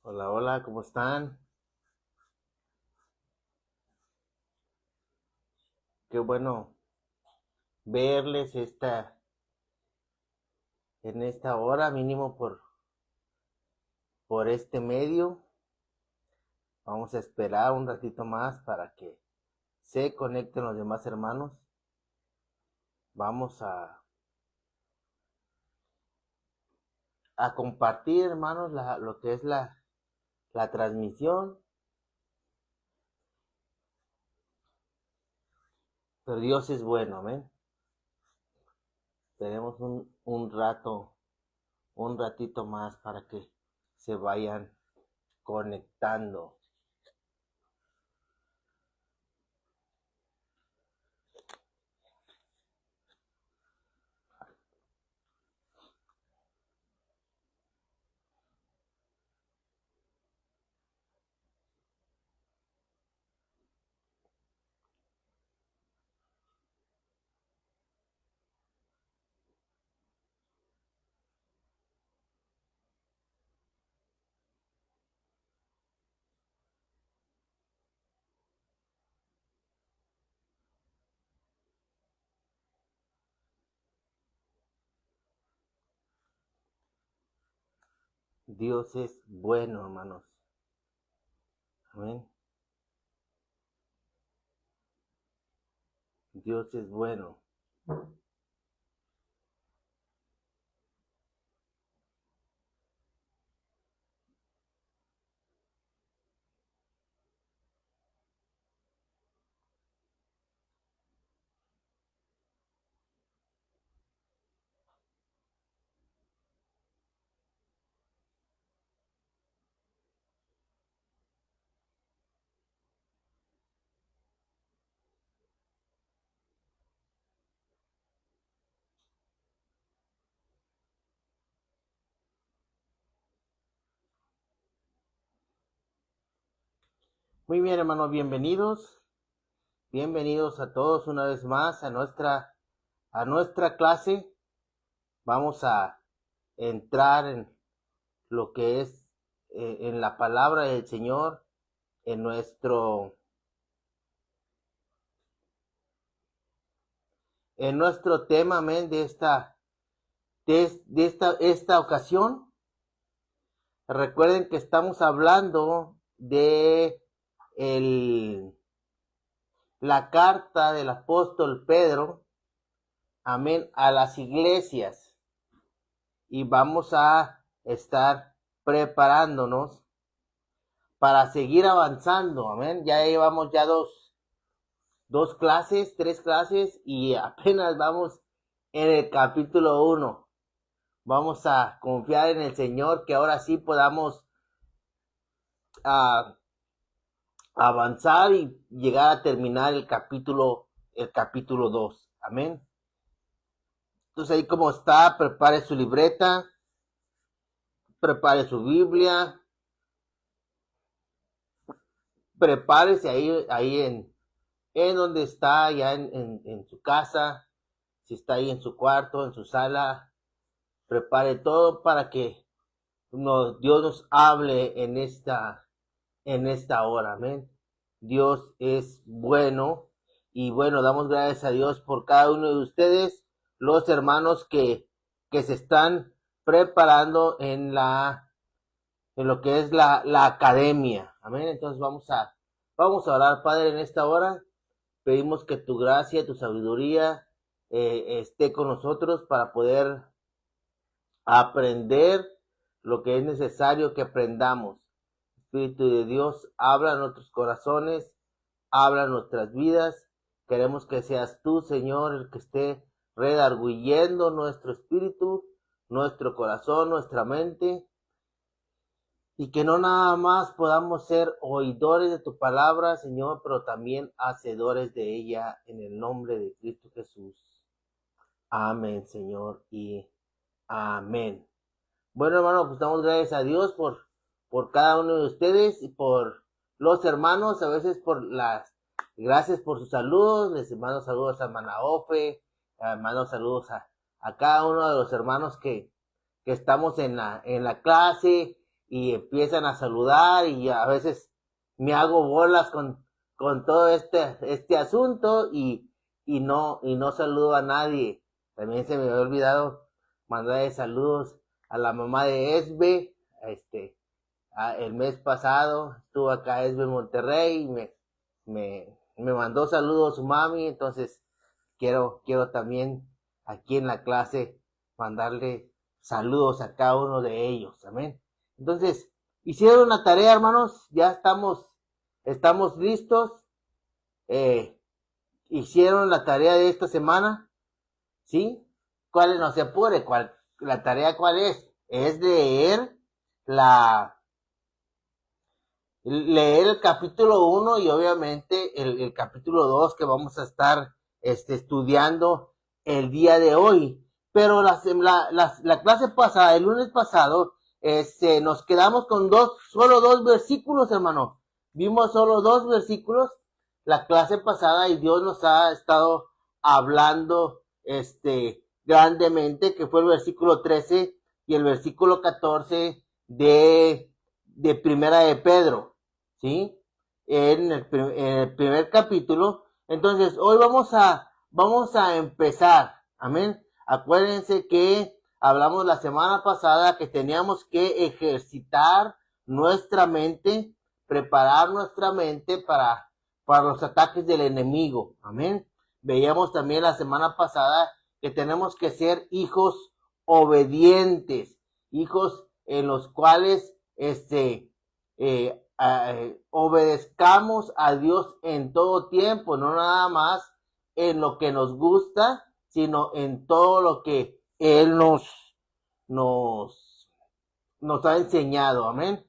Hola, hola, ¿cómo están? Qué bueno verles en esta hora, mínimo por este medio. Vamos a esperar un ratito más para que se conecten los demás hermanos. Vamos a compartir, hermanos, lo que es la transmisión. Pero Dios es bueno, amén. Tenemos un ratito más para que se vayan conectando. Dios es bueno, hermanos. Amén. Dios es bueno. Muy bien, hermanos, bienvenidos. Bienvenidos a todos una vez más a nuestra clase. Vamos a entrar en lo que es en la palabra del Señor, en nuestro tema, amén, de esta ocasión. Recuerden que estamos hablando de la carta del apóstol Pedro, amén, a las iglesias. Y vamos a estar preparándonos para seguir avanzando, amén. Ya llevamos ya tres clases y apenas vamos en el capítulo 1. Vamos a confiar en el Señor que ahora sí podamos avanzar y llegar a terminar el capítulo 2, amén. Entonces ahí como está, prepare su libreta, prepare su Biblia, prepárese ahí en donde está, ya en su casa, si está ahí en su cuarto, en su sala, prepare todo para que Dios nos hable en esta hora, amén. Dios es bueno y bueno, damos gracias a Dios por cada uno de ustedes, los hermanos que se están preparando en lo que es la academia, amén. Entonces vamos a orar, Padre, en esta hora. Pedimos que tu gracia, tu sabiduría esté con nosotros para poder aprender lo que es necesario que aprendamos. Espíritu de Dios, habla en nuestros corazones, habla en nuestras vidas. Queremos que seas tú, Señor, el que esté redarguyendo nuestro espíritu, nuestro corazón, nuestra mente, y que no nada más podamos ser oidores de tu palabra, Señor, pero también hacedores de ella en el nombre de Cristo Jesús. Amén, Señor, y amén. Bueno, hermano, pues damos gracias a Dios por cada uno de ustedes y por los hermanos, a veces gracias por sus saludos. Les mando saludos a hermana Ofe, mando saludos a cada uno de los hermanos que estamos en la clase y empiezan a saludar, y a veces me hago bolas con todo este asunto y no saludo a nadie. También se me había olvidado mandarle saludos a la mamá de Esbe. El mes pasado estuvo acá Esbe en Monterrey y me mandó saludos su mami. Entonces quiero también aquí en la clase mandarle saludos a cada uno de ellos. Amén. Entonces, hicieron la tarea, hermanos. Ya estamos listos. Hicieron la tarea de esta semana, ¿sí? ¿Cuál? No se apure. La tarea cuál es? Es leer el capítulo 1 y obviamente el capítulo 2 que vamos a estar estudiando el día de hoy. Pero la clase pasada, el lunes pasado, nos quedamos con solo dos versículos, hermano. Vimos solo dos versículos la clase pasada y Dios nos ha estado hablando grandemente, que fue el versículo 13 y el versículo 14 de Primera de Pedro, ¿sí? En el primer capítulo. Entonces, hoy vamos a empezar. Amén. Acuérdense que hablamos la semana pasada que teníamos que ejercitar nuestra mente, preparar nuestra mente para los ataques del enemigo. Amén. Veíamos también la semana pasada que tenemos que ser hijos obedientes, hijos en los cuales obedezcamos a Dios en todo tiempo, no nada más en lo que nos gusta, sino en todo lo que Él nos ha enseñado. Amén.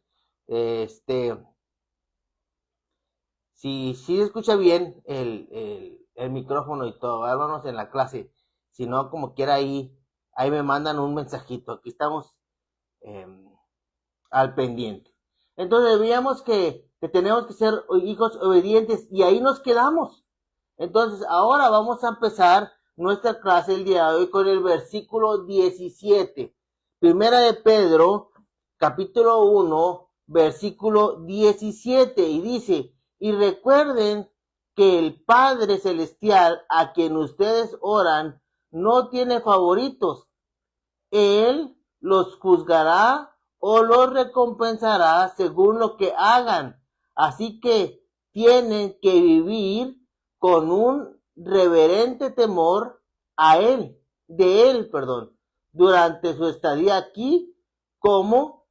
Si se escucha bien el micrófono y todo, háblanos en la clase. Si no, como quiera, ahí me mandan un mensajito. Aquí estamos al pendiente. Entonces veíamos que tenemos que ser hijos obedientes y ahí nos quedamos. Entonces ahora vamos a empezar nuestra clase el día de hoy con el versículo 17. Primera de Pedro, capítulo 1, versículo 17, y dice: y recuerden que el Padre Celestial a quien ustedes oran no tiene favoritos. Él los juzgará o los recompensará según lo que hagan. Así que tienen que vivir con un reverente temor de él, durante su estadía aquí como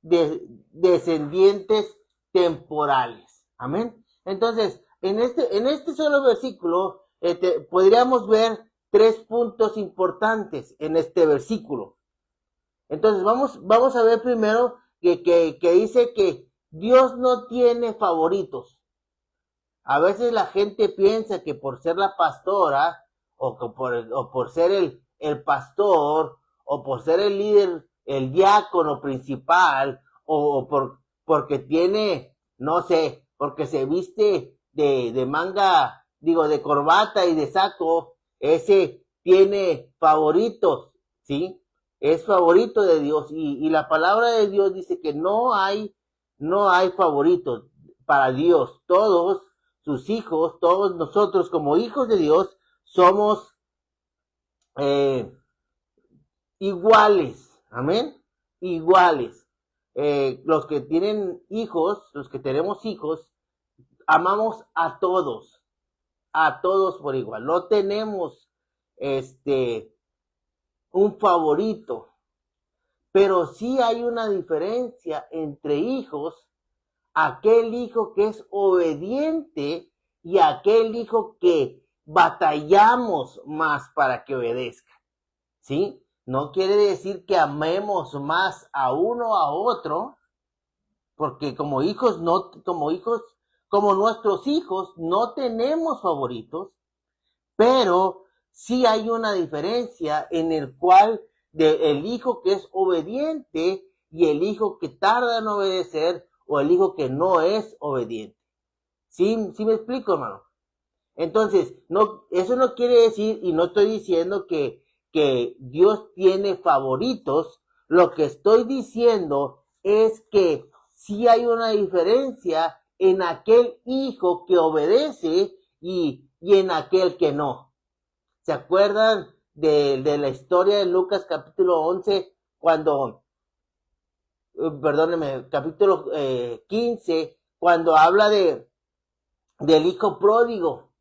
descendientes temporales. Amén. Entonces, en este solo versículo, podríamos ver 3 puntos importantes en este versículo. Entonces, vamos a ver primero que dice que Dios no tiene favoritos. A veces la gente piensa que por ser la pastora, o por ser el pastor, o por ser el líder, el diácono principal, porque tiene, no sé, porque se viste de manga, de corbata y de saco, ese tiene favoritos, ¿sí? Es favorito de Dios, y la palabra de Dios dice que no hay favoritos para Dios. Todos sus hijos, todos nosotros como hijos de Dios somos iguales. Amén. Iguales. Los que tienen hijos, los que tenemos hijos, amamos a todos por igual. No tenemos un favorito, pero sí hay una diferencia entre hijos: aquel hijo que es obediente y aquel hijo que batallamos más para que obedezca, ¿sí? No quiere decir que amemos más a uno o a otro, porque como nuestros hijos no tenemos favoritos, pero sí hay una diferencia en el cual el hijo que es obediente y el hijo que tarda en obedecer o el hijo que no es obediente. ¿Sí me explico, hermano? Entonces, eso no quiere decir, y no estoy diciendo que Dios tiene favoritos. Lo que estoy diciendo es que sí hay una diferencia en aquel hijo que obedece y en aquel que no. ¿Se acuerdan de la historia de Lucas capítulo 11, capítulo 15, cuando habla del hijo pródigo,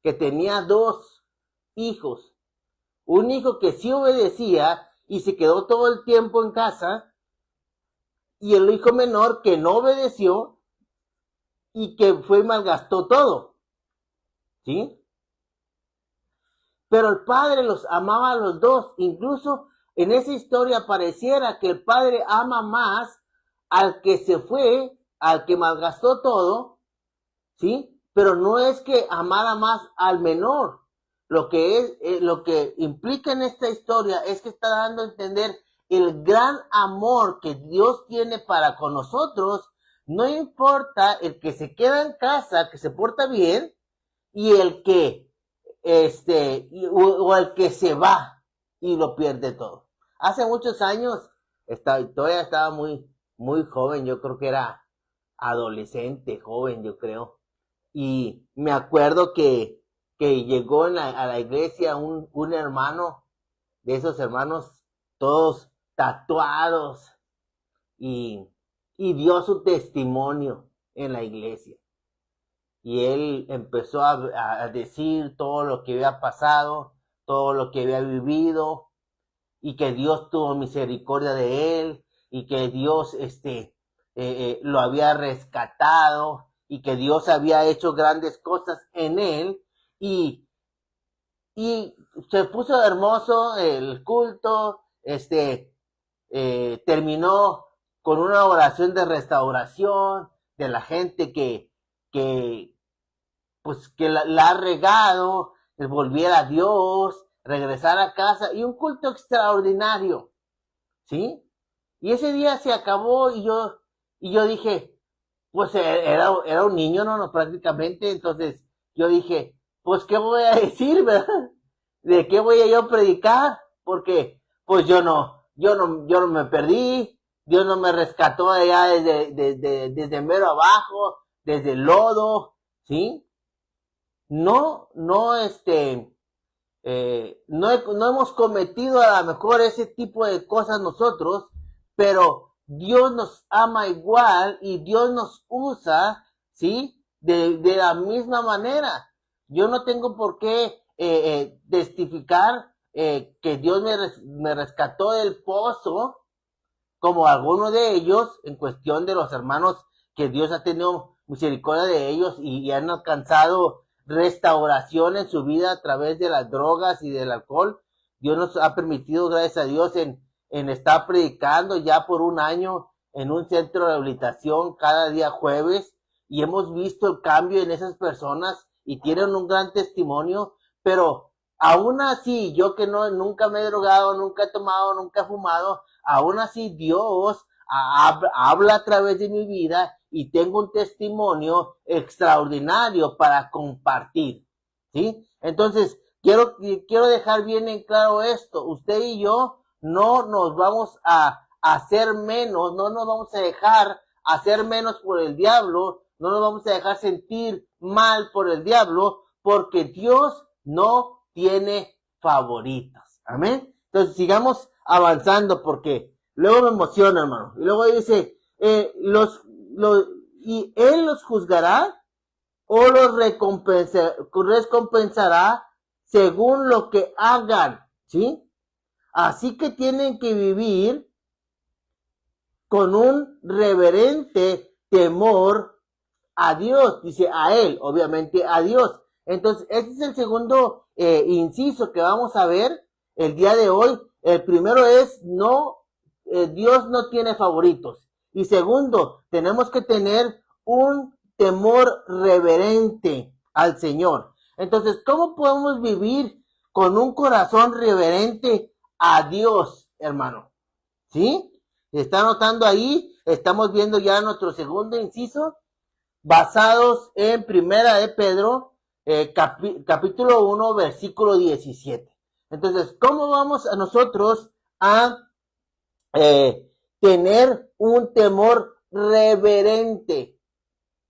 que tenía 2 hijos? Un hijo que sí obedecía y se quedó todo el tiempo en casa, y el hijo menor que no obedeció y que fue y malgastó todo. ¿Sí? Pero el padre los amaba a los 2. Incluso en esa historia pareciera que el padre ama más al que se fue, al que malgastó todo, ¿sí? Pero no es que amara más al menor. Lo que implica en esta historia es que está dando a entender el gran amor que Dios tiene para con nosotros. No importa el que se queda en casa, que se porta bien, y el que o el que se va y lo pierde todo. Hace muchos años, todavía estaba muy, muy joven, yo creo que era adolescente, joven, yo creo. Y me acuerdo que llegó a la iglesia un hermano, de esos hermanos todos tatuados, y dio su testimonio en la iglesia. Y él empezó a decir todo lo que había pasado, todo lo que había vivido, y que Dios tuvo misericordia de él, y que Dios lo había rescatado, y que Dios había hecho grandes cosas en él, y se puso hermoso el culto. Terminó con una oración de restauración de la gente que la ha regado, volviera a Dios, regresar a casa, y un culto extraordinario, ¿sí? Y ese día se acabó, y yo dije, pues era un niño, no, prácticamente. Entonces yo dije, pues ¿qué voy a decir, verdad? ¿De qué voy a yo predicar? Porque pues yo no me perdí, Dios no me rescató allá desde mero abajo, desde el lodo, ¿sí? No hemos cometido a lo mejor ese tipo de cosas nosotros, pero Dios nos ama igual y Dios nos usa, ¿sí? De la misma manera. Yo no tengo por qué testificar que Dios me rescató del pozo, como algunos de ellos, en cuestión de los hermanos que Dios ha tenido misericordia de ellos y han alcanzado restauración en su vida a través de las drogas y del alcohol. Dios nos ha permitido, gracias a Dios, en estar predicando ya por 1 año en un centro de rehabilitación cada día jueves, y hemos visto el cambio en esas personas y tienen un gran testimonio. Pero aún así, yo que nunca me he drogado, nunca he tomado, nunca he fumado, aún así Dios habla a través de mi vida y tengo un testimonio extraordinario para compartir, ¿sí? Entonces, quiero dejar bien en claro esto. Usted y yo no nos vamos a hacer menos, no nos vamos a dejar hacer menos por el diablo, no nos vamos a dejar sentir mal por el diablo, porque Dios no tiene favoritos. Amén. Entonces sigamos avanzando, porque luego me emociona, hermano. Y luego dice, y Él los juzgará o los recompensará según lo que hagan, ¿sí? Así que tienen que vivir con un reverente temor a Dios, dice a Él, obviamente a Dios. Entonces, este es el segundo inciso que vamos a ver el día de hoy. El primero es, Dios no tiene favoritos. Y segundo, tenemos que tener un temor reverente al Señor. Entonces, ¿cómo podemos vivir con un corazón reverente a Dios, hermano? ¿Sí? ¿Está notando ahí? Estamos viendo ya nuestro segundo inciso, basados en Primera de Pedro, capítulo 1, versículo 17. Entonces, ¿cómo vamos a nosotros a tener un temor reverente?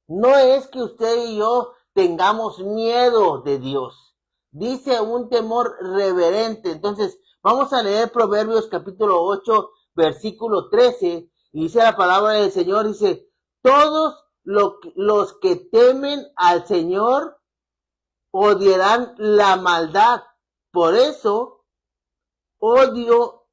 No es que usted y yo tengamos miedo de Dios. Dice un temor reverente. Entonces, vamos a leer Proverbios capítulo 8, versículo 13. Y dice la palabra del Señor, dice, todos los que temen al Señor odiarán la maldad. Por eso, odio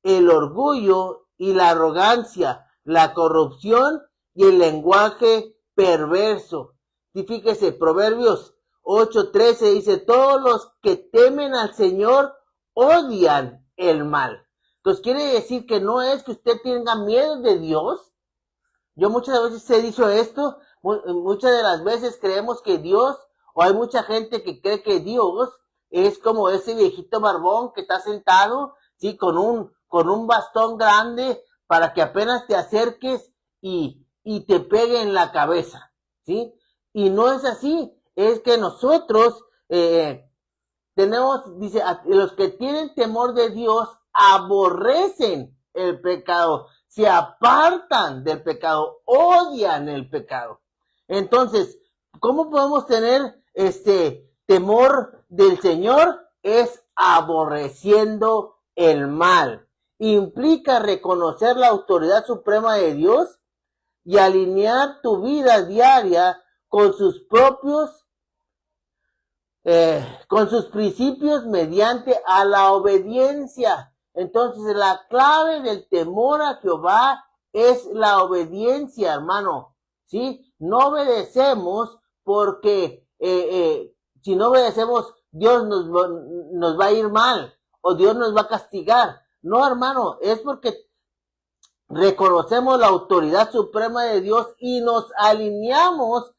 el orgullo y la arrogancia, la corrupción y el lenguaje perverso. Y fíjese, Proverbios 8:13 dice, todos los que temen al Señor odian el mal. Entonces quiere decir que no es que usted tenga miedo de Dios. Yo muchas veces he dicho esto, muchas de las veces creemos que Dios, o hay mucha gente que cree que Dios es como ese viejito barbón que está sentado, sí, con un bastón grande para que apenas te acerques y te pegue en la cabeza, ¿sí? Y no es así, es que nosotros tenemos, dice, los que tienen temor de Dios aborrecen el pecado, se apartan del pecado, odian el pecado. Entonces, ¿cómo podemos tener temor del Señor? Es aborreciendo el mal. Implica reconocer la autoridad suprema de Dios y alinear tu vida diaria con sus principios mediante a la obediencia. Entonces, la clave del temor a Jehová es la obediencia, hermano, ¿sí? No obedecemos porque si no obedecemos, Dios nos va a ir mal o Dios nos va a castigar. No, hermano, es porque reconocemos la autoridad suprema de Dios y nos alineamos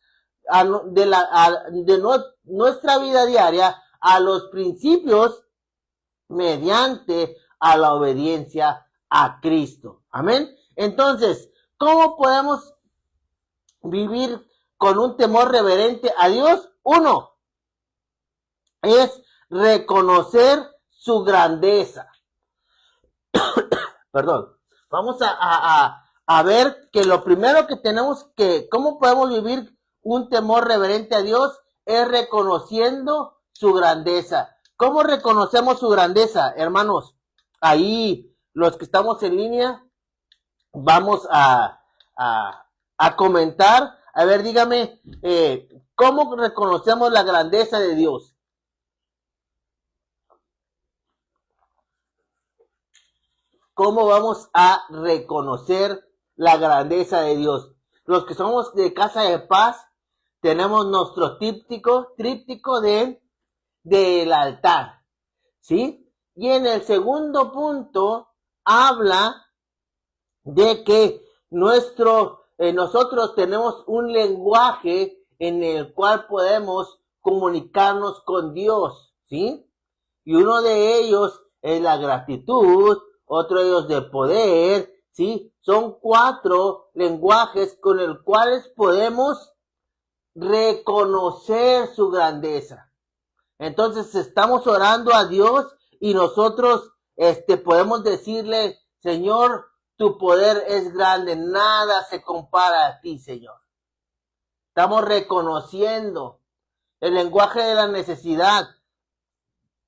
de nuestra vida diaria a los principios mediante a la obediencia a Cristo. Amén. Entonces, ¿cómo podemos vivir con un temor reverente a Dios? Uno, es reconocer su grandeza. Perdón. Vamos a ver que lo primero que tenemos que, ¿cómo podemos vivir un temor reverente a Dios? Es reconociendo su grandeza. ¿Cómo reconocemos su grandeza, hermanos? Ahí, los que estamos en línea, vamos a comentar. A ver, dígame, ¿cómo reconocemos la grandeza de Dios? ¿Cómo vamos a reconocer la grandeza de Dios? Los que somos de Casa de Paz, tenemos nuestro tríptico del altar, ¿sí? Y en el segundo punto habla de que nosotros tenemos un lenguaje en el cual podemos comunicarnos con Dios, ¿sí? Y uno de ellos es la gratitud, otro de ellos de poder, ¿sí? Son 4 lenguajes con los cuales podemos reconocer su grandeza. Entonces estamos orando a Dios y nosotros podemos decirle, Señor, tu poder es grande, nada se compara a ti, Señor. Estamos reconociendo el lenguaje de la necesidad.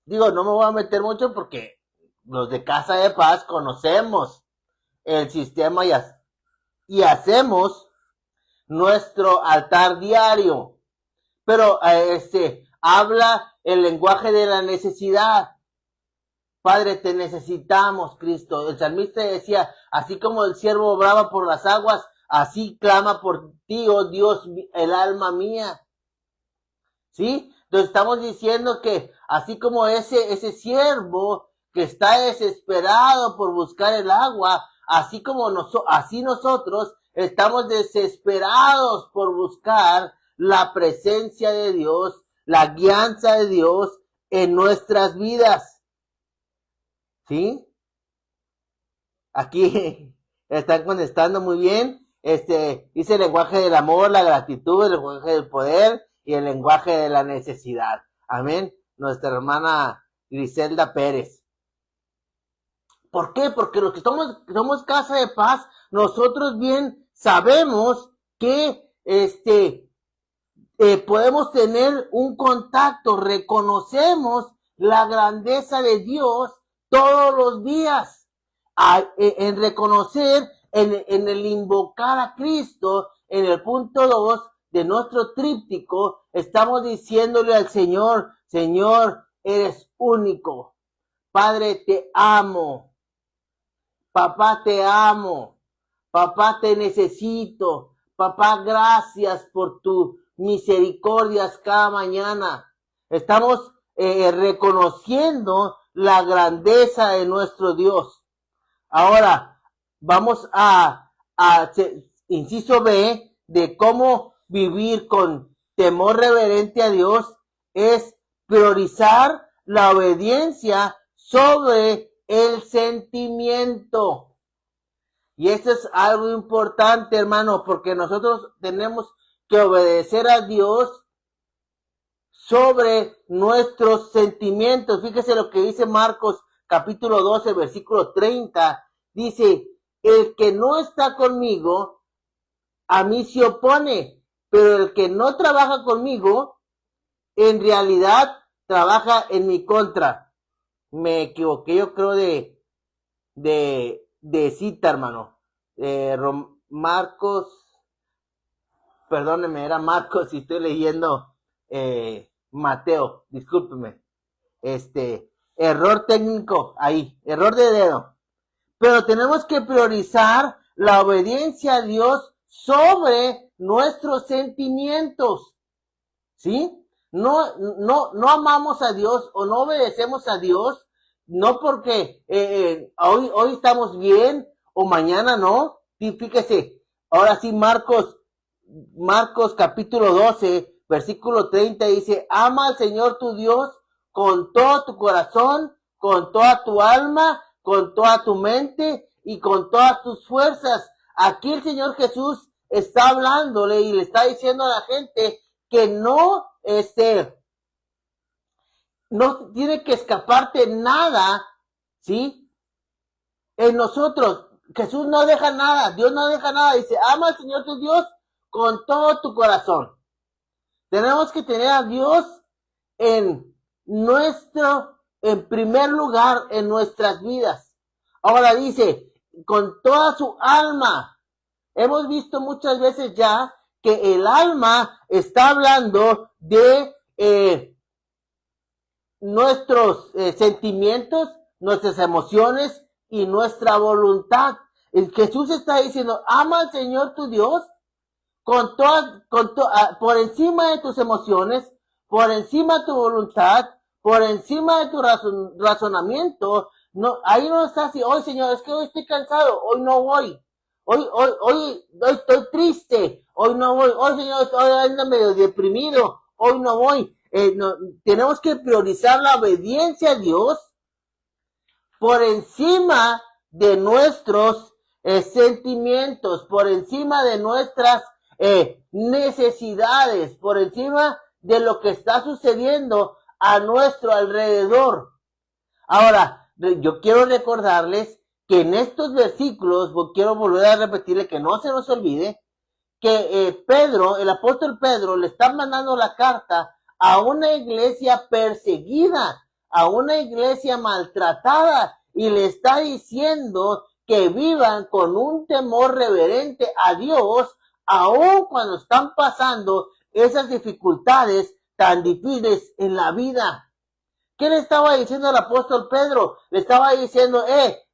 Digo, no me voy a meter mucho porque los de Casa de Paz conocemos el sistema y hacemos nuestro altar diario. Pero habla el lenguaje de la necesidad. Padre, te necesitamos, Cristo. El salmista decía, así como el siervo brama por las aguas, así clama por ti, oh Dios, el alma mía. ¿Sí? Entonces estamos diciendo que así como ese siervo que está desesperado por buscar el agua, así nosotros estamos desesperados por buscar la presencia de Dios, la guianza de Dios en nuestras vidas. ¿Sí? Aquí están contestando muy bien. Dice el lenguaje del amor, la gratitud, el lenguaje del poder y el lenguaje de la necesidad. Amén. Nuestra hermana Griselda Pérez. ¿Por qué? Porque los que somos Casa de Paz, nosotros bien sabemos que podemos tener un contacto, reconocemos la grandeza de Dios todos los días. En reconocer, en el invocar a Cristo, en el punto 2 de nuestro tríptico, estamos diciéndole al Señor, Señor, eres único. Padre, te amo. Papá, te amo. Papá, te necesito. Papá, gracias por tu misericordias cada mañana. Estamos reconociendo la grandeza de nuestro Dios. Ahora, vamos a inciso B, de cómo vivir con temor reverente a Dios, es priorizar la obediencia sobre el sentimiento. Y esto es algo importante, hermano, porque nosotros tenemos que obedecer a Dios sobre nuestros sentimientos. Fíjese lo que dice Marcos capítulo 12, versículo 30. Dice, el que no está conmigo, a mí se opone, pero el que no trabaja conmigo, en realidad trabaja en mi contra. Me equivoqué, yo creo de cita, hermano. Marcos, perdóneme, era Marcos y estoy leyendo Mateo, discúlpeme. Error técnico ahí, error de dedo. Pero tenemos que priorizar la obediencia a Dios sobre nuestros sentimientos. ¿Sí? No amamos a Dios o no obedecemos a Dios, no porque hoy estamos bien o mañana no. Sí, fíjese, ahora sí Marcos capítulo 12, versículo 30 dice, ama al Señor tu Dios con todo tu corazón, con toda tu alma, con toda tu mente y con todas tus fuerzas. Aquí el Señor Jesús está hablándole y le está diciendo a la gente que no tiene que escaparte nada, ¿sí? En nosotros, Jesús no deja nada, Dios no deja nada, dice, ama al Señor tu Dios con todo tu corazón. Tenemos que tener a Dios en primer lugar en nuestras vidas. Ahora dice, con toda su alma. Hemos visto muchas veces ya que el alma está hablando de nuestros sentimientos, nuestras emociones y nuestra voluntad. Jesús está diciendo, ama al Señor tu Dios por encima de tus emociones, por encima de tu voluntad, por encima de tu razonamiento. No, ahí no está así, hoy Señor, es que hoy estoy cansado, hoy no voy. Hoy estoy triste, hoy no voy. Hoy Señor, hoy ando medio deprimido, hoy no voy. Tenemos que priorizar la obediencia a Dios por encima de nuestros sentimientos, por encima de nuestras necesidades, por encima de lo que está sucediendo a nuestro alrededor. Ahora, yo quiero recordarles que en estos versículos, quiero volver a repetirle que no se nos olvide, que el apóstol Pedro, le está mandando la carta a una iglesia perseguida, a una iglesia maltratada, y le está diciendo que vivan con un temor reverente a Dios, aun cuando están pasando esas dificultades tan difíciles en la vida. ¿Qué le estaba diciendo el apóstol Pedro? Le estaba diciendo,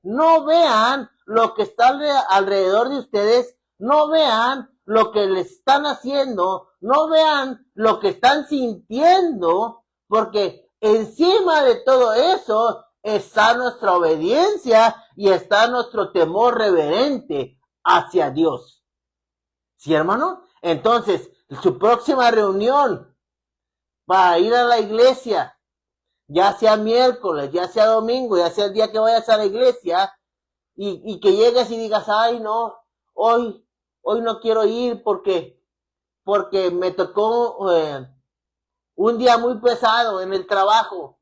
no vean lo que está alrededor de ustedes, no vean lo que les están haciendo, no vean lo que están sintiendo, porque encima de todo eso está nuestra obediencia y está nuestro temor reverente hacia Dios. ¿Sí, hermano? Entonces, su próxima reunión para ir a la iglesia, ya sea miércoles, ya sea domingo, ya sea el día que vayas a la iglesia, y que llegues y digas, ay no, hoy no quiero ir porque me tocó un día muy pesado en el trabajo.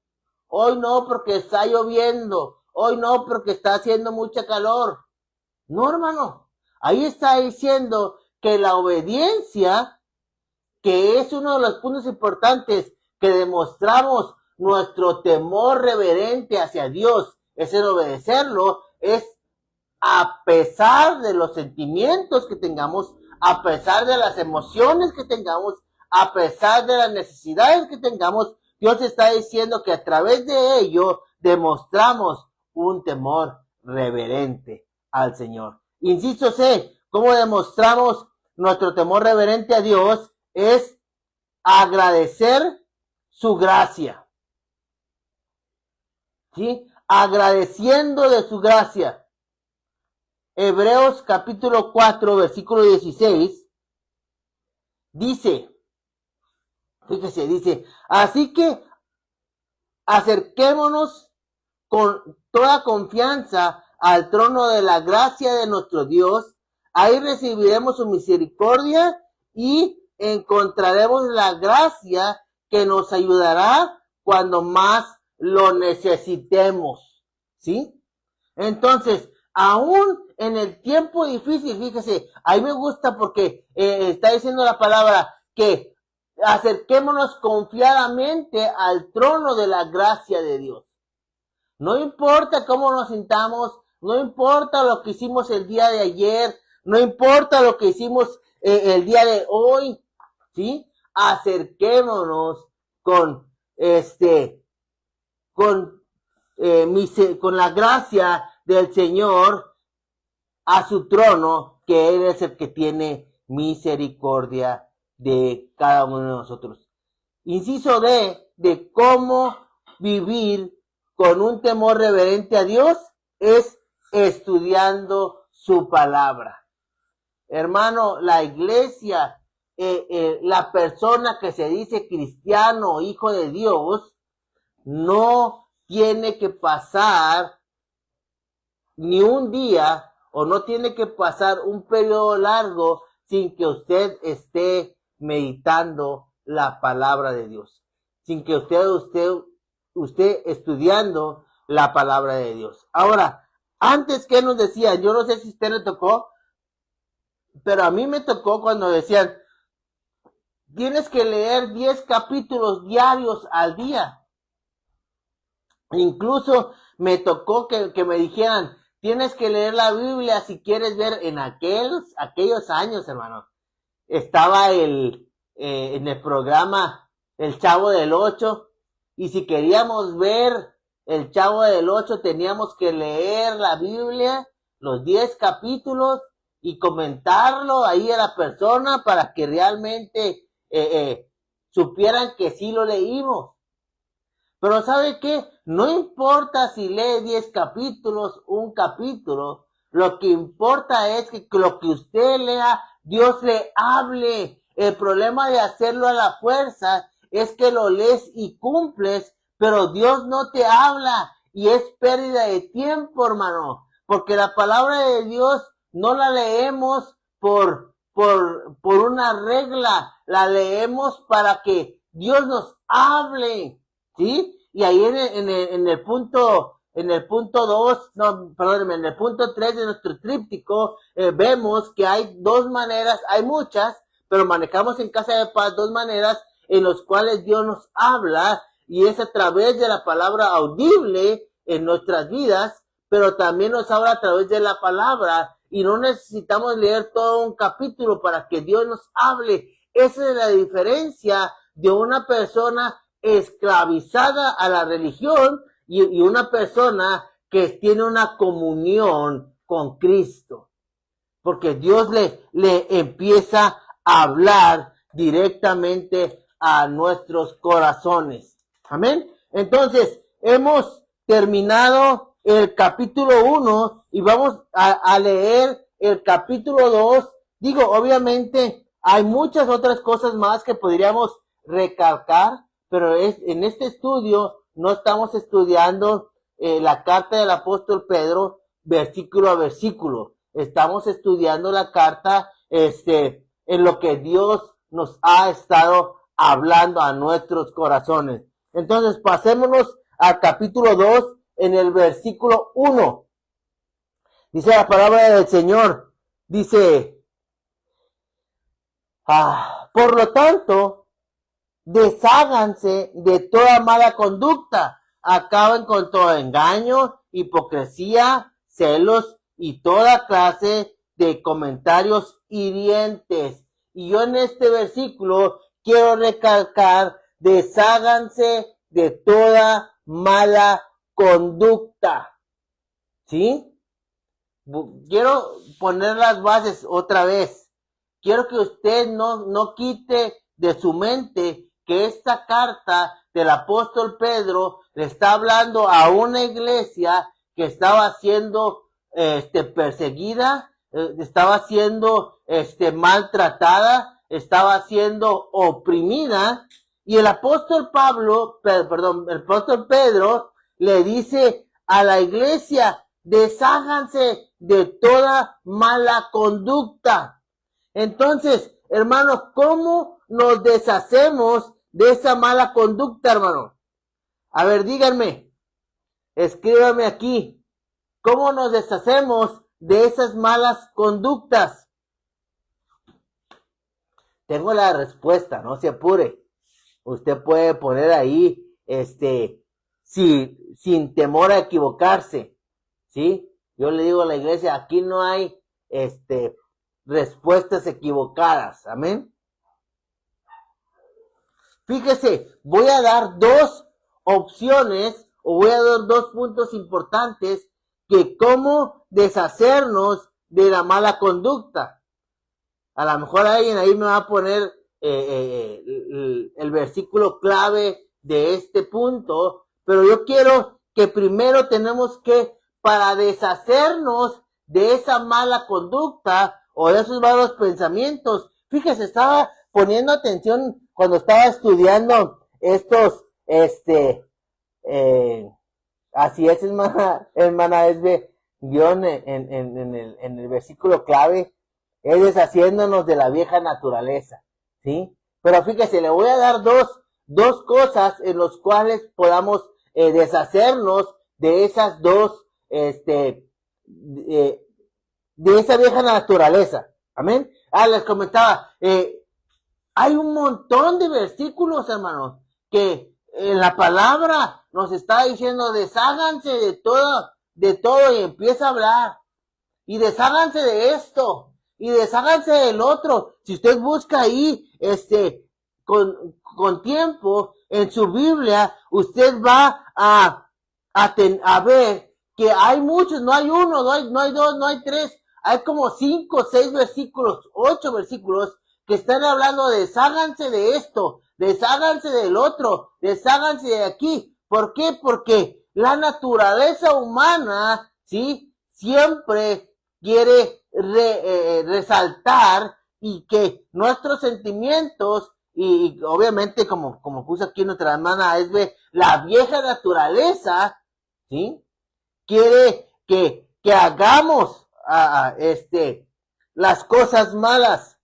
Hoy no porque está lloviendo. Hoy no porque está haciendo mucha calor. No, hermano. Ahí está diciendo que la obediencia, que es uno de los puntos importantes que demostramos nuestro temor reverente hacia Dios, es el obedecerlo, es a pesar de los sentimientos que tengamos, a pesar de las emociones que tengamos, a pesar de las necesidades que tengamos, Dios está diciendo que a través de ello demostramos un temor reverente al Señor. Inciso C, ¿cómo demostramos nuestro temor reverente a Dios? Es agradecer su gracia. ¿Sí? Agradeciendo de su gracia. Hebreos capítulo 4, versículo 16, dice, fíjese, dice, así que acerquémonos con toda confianza al trono de la gracia de nuestro Dios, ahí recibiremos su misericordia y encontraremos la gracia que nos ayudará cuando más lo necesitemos, ¿sí? Entonces, aún en el tiempo difícil, fíjese, ahí me gusta porque está diciendo la palabra que acerquémonos confiadamente al trono de la gracia de Dios. No importa cómo nos sintamos, no importa lo que hicimos el día de ayer, no importa lo que hicimos el día de hoy, ¿sí? Acerquémonos con la gracia del Señor a su trono, que Él es el que tiene misericordia de cada uno de nosotros. Inciso D, de cómo vivir con un temor reverente a Dios, es estudiando su palabra. Hermano, la iglesia, la persona que se dice cristiano, hijo de Dios, no tiene que pasar ni un día o no tiene que pasar un periodo largo sin que usted esté meditando la palabra de Dios, sin que usted estudiando la palabra de Dios. Ahora, antes que nos decían, yo no sé si a usted le tocó, pero a mí me tocó cuando decían, tienes que leer 10 capítulos diarios al día. Incluso me tocó que me dijeran, tienes que leer la Biblia si quieres ver. En aquellos años, hermano, estaba en el programa El Chavo del Ocho, y si queríamos ver El Chavo del Ocho teníamos que leer la Biblia, los 10 capítulos, y comentarlo ahí a la persona para que realmente supieran que sí lo leímos. Pero ¿sabe qué? No importa si lee 10 capítulos, un capítulo, lo que importa es que lo que usted lea, Dios le hable. El problema de hacerlo a la fuerza es que lo lees y cumples, pero Dios no te habla, y es pérdida de tiempo, hermano, porque la palabra de Dios no la leemos por una regla, la leemos para que Dios nos hable, ¿sí? Y ahí en el punto 2, no, perdónenme, en el punto 3 de nuestro tríptico, vemos que hay dos maneras, hay muchas, pero manejamos en Casa de Paz dos maneras en las cuales Dios nos habla, y es a través de la palabra audible en nuestras vidas, pero también nos habla a través de la palabra, y no necesitamos leer todo un capítulo para que Dios nos hable. Esa es la diferencia de una persona esclavizada a la religión y una persona que tiene una comunión con Cristo, porque Dios le empieza a hablar directamente a nuestros corazones. Amén. Entonces, hemos terminado el capítulo 1 y vamos a leer el capítulo 2. Digo, obviamente hay muchas otras cosas más que podríamos recalcar, pero en este estudio no estamos estudiando la carta del apóstol Pedro versículo a versículo. Estamos estudiando la carta en lo que Dios nos ha estado hablando a nuestros corazones. Entonces, pasémonos al capítulo 2 en el versículo 1. Dice la palabra del Señor, dice, por lo tanto, desháganse de toda mala conducta, acaben con todo engaño, hipocresía, celos y toda clase de comentarios hirientes. Y yo en este versículo quiero recalcar, desháganse de toda mala conducta. ¿Sí? Quiero poner las bases otra vez. Quiero que usted no quite de su mente que esta carta del apóstol Pedro le está hablando a una iglesia que estaba siendo perseguida, estaba siendo maltratada, estaba siendo oprimida, y el apóstol el apóstol Pedro le dice a la iglesia, desháganse de toda mala conducta. Entonces, hermanos, ¿cómo nos deshacemos de esa mala conducta, hermano? A ver, díganme, escríbame aquí, ¿cómo nos deshacemos de esas malas conductas? Tengo la respuesta, no se apure. Usted puede poner ahí, sin temor a equivocarse, ¿sí? Yo le digo a la iglesia, aquí no hay, respuestas equivocadas, amén. Fíjese, voy a dar dos opciones, o voy a dar dos puntos importantes, que cómo deshacernos de la mala conducta. A lo mejor alguien ahí me va a poner el versículo clave de este punto, pero yo quiero que primero tenemos que, para deshacernos de esa mala conducta o de esos malos pensamientos, fíjese, estaba poniendo atención cuando estaba estudiando estos, así es, hermana Esbe, guión en el versículo clave, es deshaciéndonos de la vieja naturaleza, ¿sí? Pero fíjese, le voy a dar dos cosas en los cuales podamos deshacernos de esas dos, de esa vieja naturaleza, amén. Les comentaba, hay un montón de versículos, hermanos, que en la palabra nos está diciendo, desháganse de todo, y empieza a hablar, y desháganse de esto, y desháganse del otro. Si usted busca ahí, con tiempo, en su Biblia, usted va a ver que hay muchos, no hay uno, no hay dos, no hay tres, hay como 5, 6 versículos, 8 versículos que están hablando de desháganse de esto, desháganse del otro, desháganse de aquí. ¿Por qué? Porque la naturaleza humana, ¿sí? Siempre quiere resaltar, y que nuestros sentimientos, y obviamente como puso aquí nuestra hermana Esbe, la vieja naturaleza, ¿sí? Quiere que hagamos las cosas malas,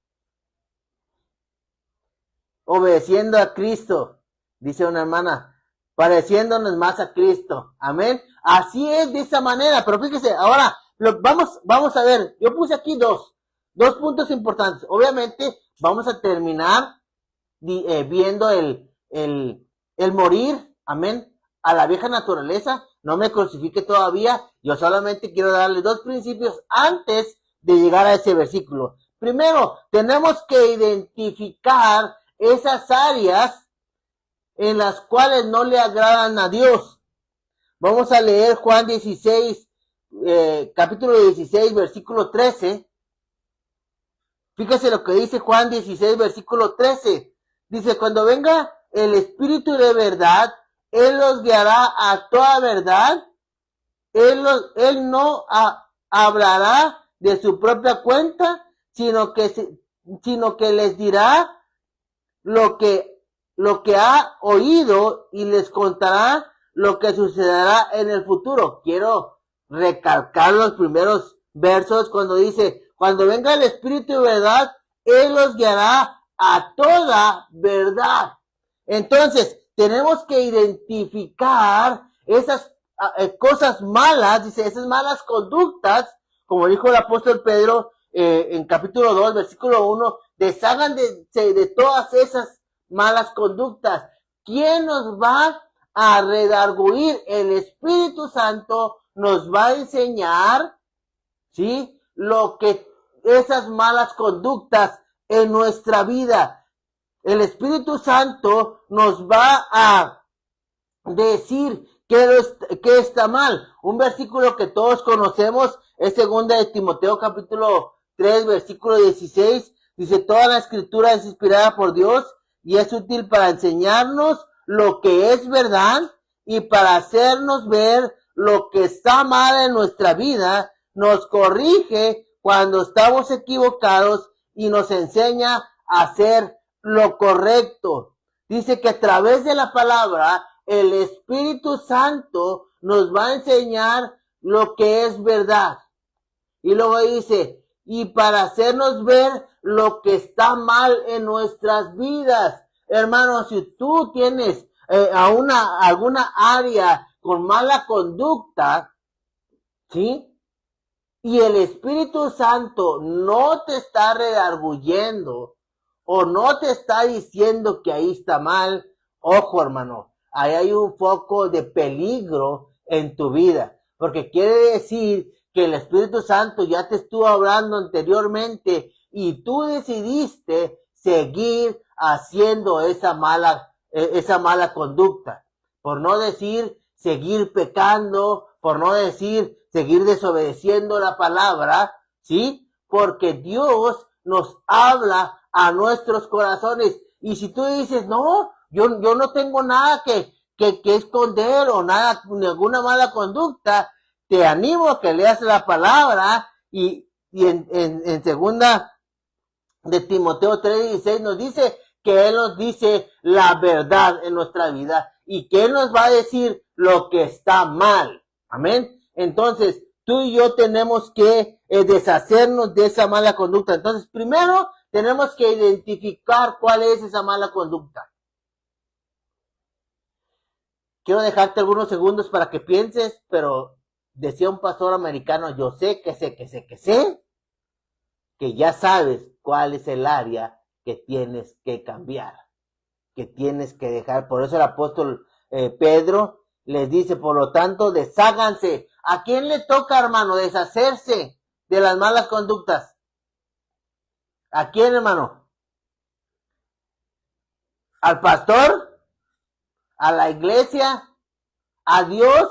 obedeciendo a Cristo, dice una hermana, pareciéndonos más a Cristo, amén. Así es, de esa manera. Pero fíjese, ahora vamos a ver, yo puse aquí dos puntos importantes. Obviamente vamos a terminar viendo el morir, amén, a la vieja naturaleza. No me crucifique todavía, yo solamente quiero darle dos principios antes de llegar a ese versículo. Primero, tenemos que identificar esas áreas en las cuales no le agradan a Dios. Vamos a leer Juan 16, capítulo 16, versículo 13. Fíjese lo que dice Juan 16, versículo 13. Dice, cuando venga el Espíritu de verdad, Él los guiará a toda verdad. Él no hablará de su propia cuenta, sino que les dirá lo que ha oído y les contará lo que sucederá en el futuro. Quiero recalcar los primeros versos cuando dice, cuando venga el Espíritu de verdad, Él los guiará a toda verdad. Entonces, tenemos que identificar esas cosas malas, dice, esas malas conductas, como dijo el apóstol Pedro en capítulo 2, versículo 1, deshagan de todas esas malas conductas. ¿Quién nos va a redarguir? El Espíritu Santo nos va a enseñar, ¿sí? Lo que esas malas conductas en nuestra vida. El Espíritu Santo nos va a decir que está mal. Un versículo que todos conocemos es 2 de Timoteo capítulo 3 versículo 16. Dice, toda la escritura es inspirada por Dios y es útil para enseñarnos lo que es verdad y para hacernos ver lo que está mal en nuestra vida. Nos corrige cuando estamos equivocados y nos enseña a hacer lo correcto. Dice que a través de la palabra el Espíritu Santo nos va a enseñar lo que es verdad. Y luego dice, y para hacernos ver lo que está mal en nuestras vidas. Hermanos, si tú tienes alguna área con mala conducta, ¿sí? Y el Espíritu Santo no te está redarguyendo o no te está diciendo que ahí está mal, ojo, hermano, ahí hay un foco de peligro en tu vida, porque quiere decir que el Espíritu Santo ya te estuvo hablando anteriormente y tú decidiste seguir haciendo esa mala conducta, por no decir seguir pecando, por no decir seguir desobedeciendo la palabra, ¿sí? Porque Dios nos habla a nuestros corazones. Y si tú dices, no, yo no tengo nada que esconder o nada, ninguna mala conducta, te animo a que leas la palabra y en segunda de Timoteo 3:16 nos dice que Él nos dice la verdad en nuestra vida y que Él nos va a decir lo que está mal. Amén. Entonces, tú y yo tenemos que deshacernos de esa mala conducta. Entonces, primero tenemos que identificar cuál es esa mala conducta. Quiero dejarte algunos segundos para que pienses, pero decía un pastor americano, yo sé que ya sabes cuál es el área que tienes que cambiar, que tienes que dejar. Por eso el apóstol Pedro les dice, por lo tanto, desháganse. ¿A quién le toca, hermano, deshacerse de las malas conductas? ¿A quién, hermano? ¿Al pastor? ¿A la iglesia? ¿A Dios?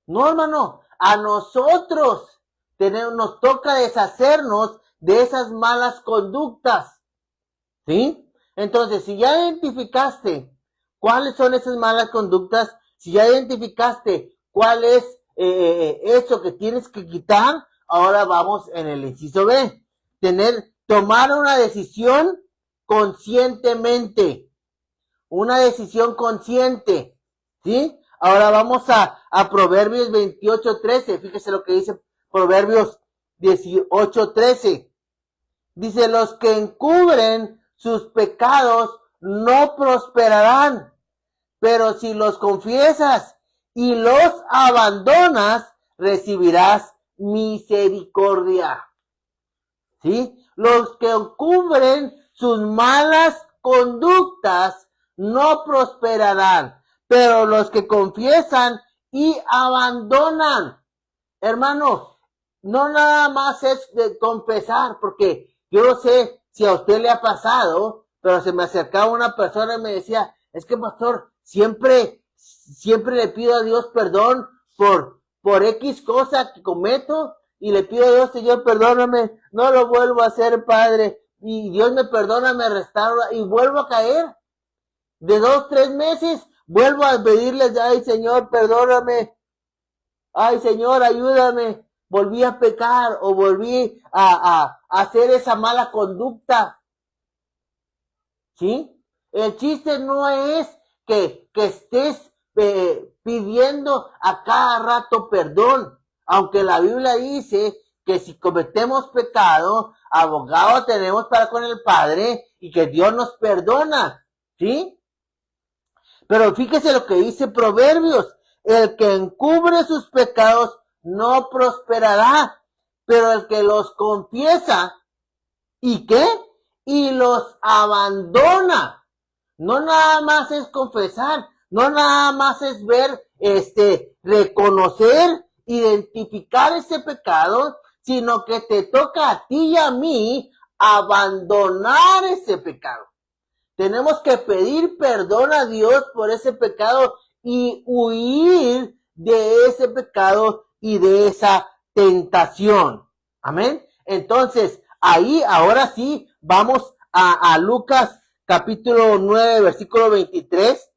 No, hermano, a nosotros nos toca deshacernos de esas malas conductas, ¿sí? Entonces, si ya identificaste cuáles son esas malas conductas, si ya identificaste cuál es eso que tienes que quitar, ahora vamos en el inciso B. Tomar una decisión conscientemente. Una decisión consciente, ¿sí? Ahora vamos a Proverbios 28:13. Fíjese lo que dice Proverbios 18:13. Dice, los que encubren sus pecados no prosperarán, pero si los confiesas y los abandonas, recibirás misericordia. ¿Sí? Los que encubren sus malas conductas no prosperarán, pero los que confiesan y abandonan, hermano, no nada más es de confesar, porque yo no sé si a usted le ha pasado, pero se me acercaba una persona y me decía, es que pastor, siempre le pido a Dios perdón por X cosa que cometo, y le pido a Dios, Señor, perdóname, no lo vuelvo a hacer, Padre, y Dios me perdona, me restaura, y vuelvo a caer. De 2, 3 meses vuelvo a pedirles, ay Señor, perdóname, ay Señor, ayúdame, volví a pecar o volví a hacer esa mala conducta, ¿sí? El chiste no es que estés pidiendo a cada rato perdón, aunque la Biblia dice que si cometemos pecado, abogado tenemos para con el Padre y que Dios nos perdona, ¿sí? Pero fíjese lo que dice Proverbios, el que encubre sus pecados no prosperará, pero el que los confiesa, ¿y qué? Y los abandona. No nada más es confesar, no nada más es ver, reconocer, identificar ese pecado, sino que te toca a ti y a mí abandonar ese pecado. Tenemos que pedir perdón a Dios por ese pecado y huir de ese pecado y de esa tentación. Amén. Entonces, ahí, ahora sí, vamos a Lucas capítulo 9, versículo 23.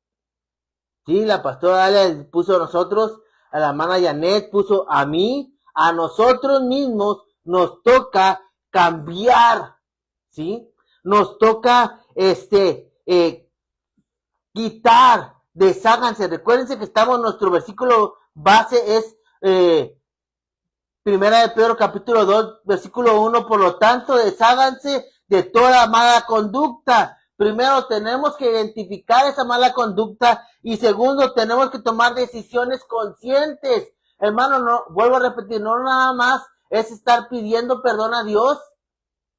Sí, la pastora Dalia puso a nosotros, a la hermana Janet puso a mí, a nosotros mismos nos toca cambiar, ¿sí? Nos toca, quitar, desháganse. Recuérdense que estamos, nuestro versículo base es, Primera de Pedro capítulo 2, versículo 1, por lo tanto, desháganse de toda mala conducta. Primero, tenemos que identificar esa mala conducta y segundo, tenemos que tomar decisiones conscientes. Hermano, no, vuelvo a repetir, no nada más es estar pidiendo perdón a Dios,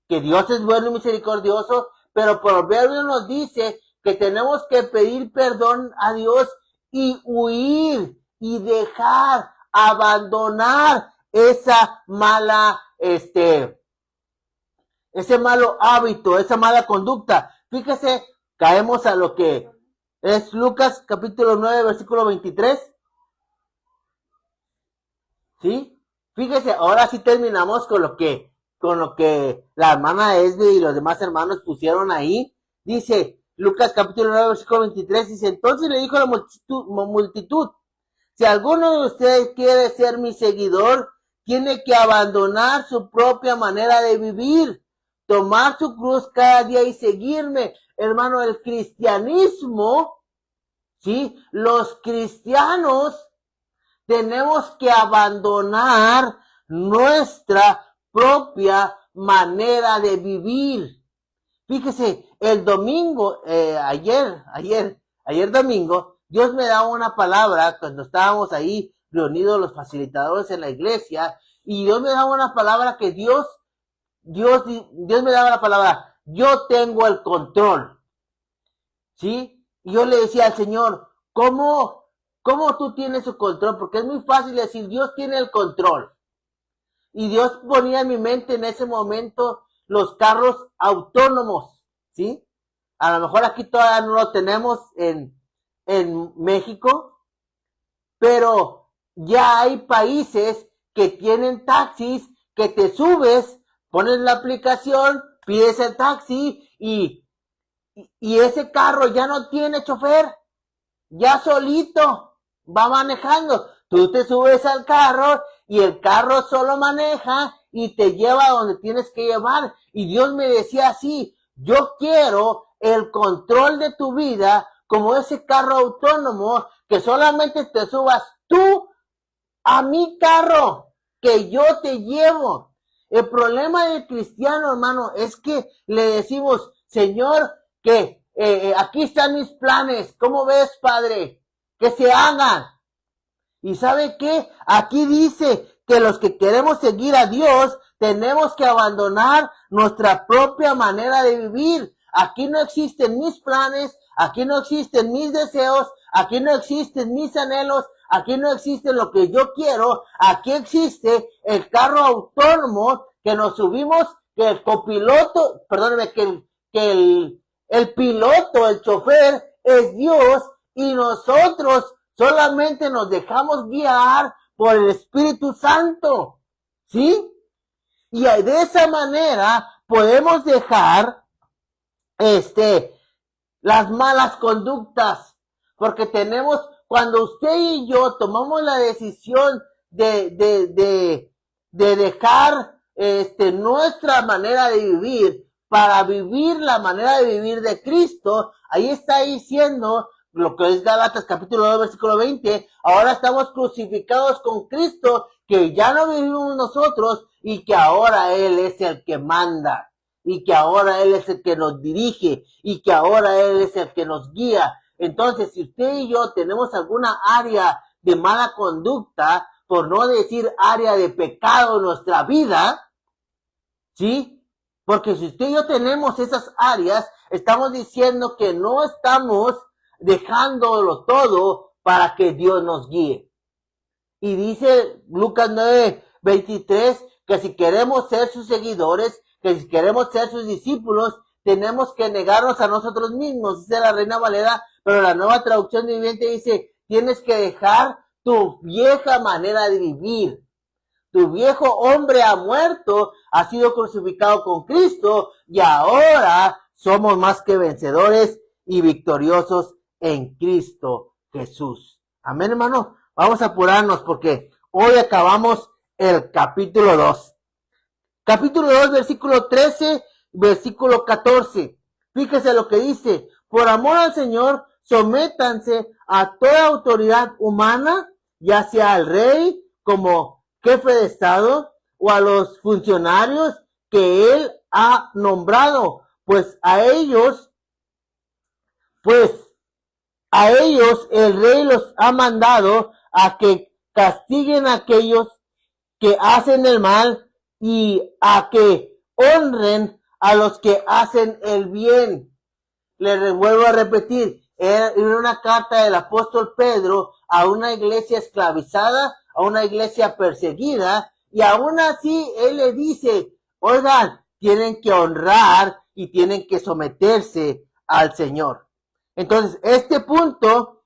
que Dios es bueno y misericordioso, pero Proverbios nos dice que tenemos que pedir perdón a Dios y huir y dejar, abandonar esa mala, ese malo hábito, esa mala conducta. Fíjese, caemos a lo que es Lucas capítulo 9, versículo 23. ¿Sí? Fíjese, ahora sí terminamos con lo que la hermana Esme y los demás hermanos pusieron ahí. Dice, Lucas capítulo 9, versículo 23, dice, entonces le dijo a la multitud, si alguno de ustedes quiere ser mi seguidor, tiene que abandonar su propia manera de vivir, tomar su cruz cada día y seguirme. Hermano, el cristianismo, ¿sí? Los cristianos tenemos que abandonar nuestra propia manera de vivir. Fíjese, el domingo, ayer domingo, Dios me da una palabra cuando estábamos ahí reunidos los facilitadores en la iglesia, y Dios me da una palabra que Dios me daba la palabra, yo tengo el control, ¿sí? Y yo le decía al Señor, ¿cómo tú tienes el control? Porque es muy fácil decir, Dios tiene el control. Y Dios ponía en mi mente en ese momento los carros autónomos, ¿sí? A lo mejor aquí todavía no lo tenemos en México, pero ya hay países que tienen taxis que te subes, pones la aplicación, pides el taxi y ese carro ya no tiene chofer, ya solito va manejando. Tú te subes al carro y el carro solo maneja y te lleva a donde tienes que llevar. Y Dios me decía así, yo quiero el control de tu vida como ese carro autónomo, que solamente te subas tú a mi carro, que yo te llevo. El problema del cristiano, hermano, es que le decimos, Señor, que aquí están mis planes, ¿cómo ves, Padre? Que se hagan. ¿Y sabe qué? Aquí dice que los que queremos seguir a Dios tenemos que abandonar nuestra propia manera de vivir. Aquí no existen mis planes, aquí no existen mis deseos, aquí no existen mis anhelos, aquí no existe lo que yo quiero, aquí existe el carro autónomo que nos subimos, que el copiloto, perdóneme, que el piloto, el chofer es Dios y nosotros solamente nos dejamos guiar por el Espíritu Santo, ¿sí? Y de esa manera podemos dejar las malas conductas, Porque cuando usted y yo tomamos la decisión de dejar nuestra manera de vivir para vivir la manera de vivir de Cristo, ahí está diciendo lo que es Gálatas capítulo 2 versículo 20, ahora estamos crucificados con Cristo, que ya no vivimos nosotros y que ahora Él es el que manda y que ahora Él es el que nos dirige y que ahora Él es el que nos guía. Entonces, si usted y yo tenemos alguna área de mala conducta, por no decir área de pecado en nuestra vida, ¿sí? Porque si usted y yo tenemos esas áreas, estamos diciendo que no estamos dejándolo todo para que Dios nos guíe. Y dice Lucas 9:23, que si queremos ser sus seguidores, que si queremos ser sus discípulos, tenemos que negarnos a nosotros mismos. Dice la Reina Valera, pero la Nueva Traducción Viviente dice, tienes que dejar tu vieja manera de vivir. Tu viejo hombre ha muerto, ha sido crucificado con Cristo y ahora somos más que vencedores y victoriosos en Cristo Jesús. Amén, hermano. Vamos a apurarnos porque hoy acabamos el capítulo 2. Capítulo 2, versículo 13, versículo 14. Fíjese lo que dice. Por amor al Señor, sométanse a toda autoridad humana, ya sea al rey como jefe de Estado o a los funcionarios que Él ha nombrado, pues a ellos el rey los ha mandado a que castiguen a aquellos que hacen el mal y a que honren a los que hacen el bien. Les vuelvo a repetir, era una carta del apóstol Pedro a una iglesia esclavizada, a una iglesia perseguida, y aún así él le dice, oigan, tienen que honrar y tienen que someterse al Señor. Entonces, este punto,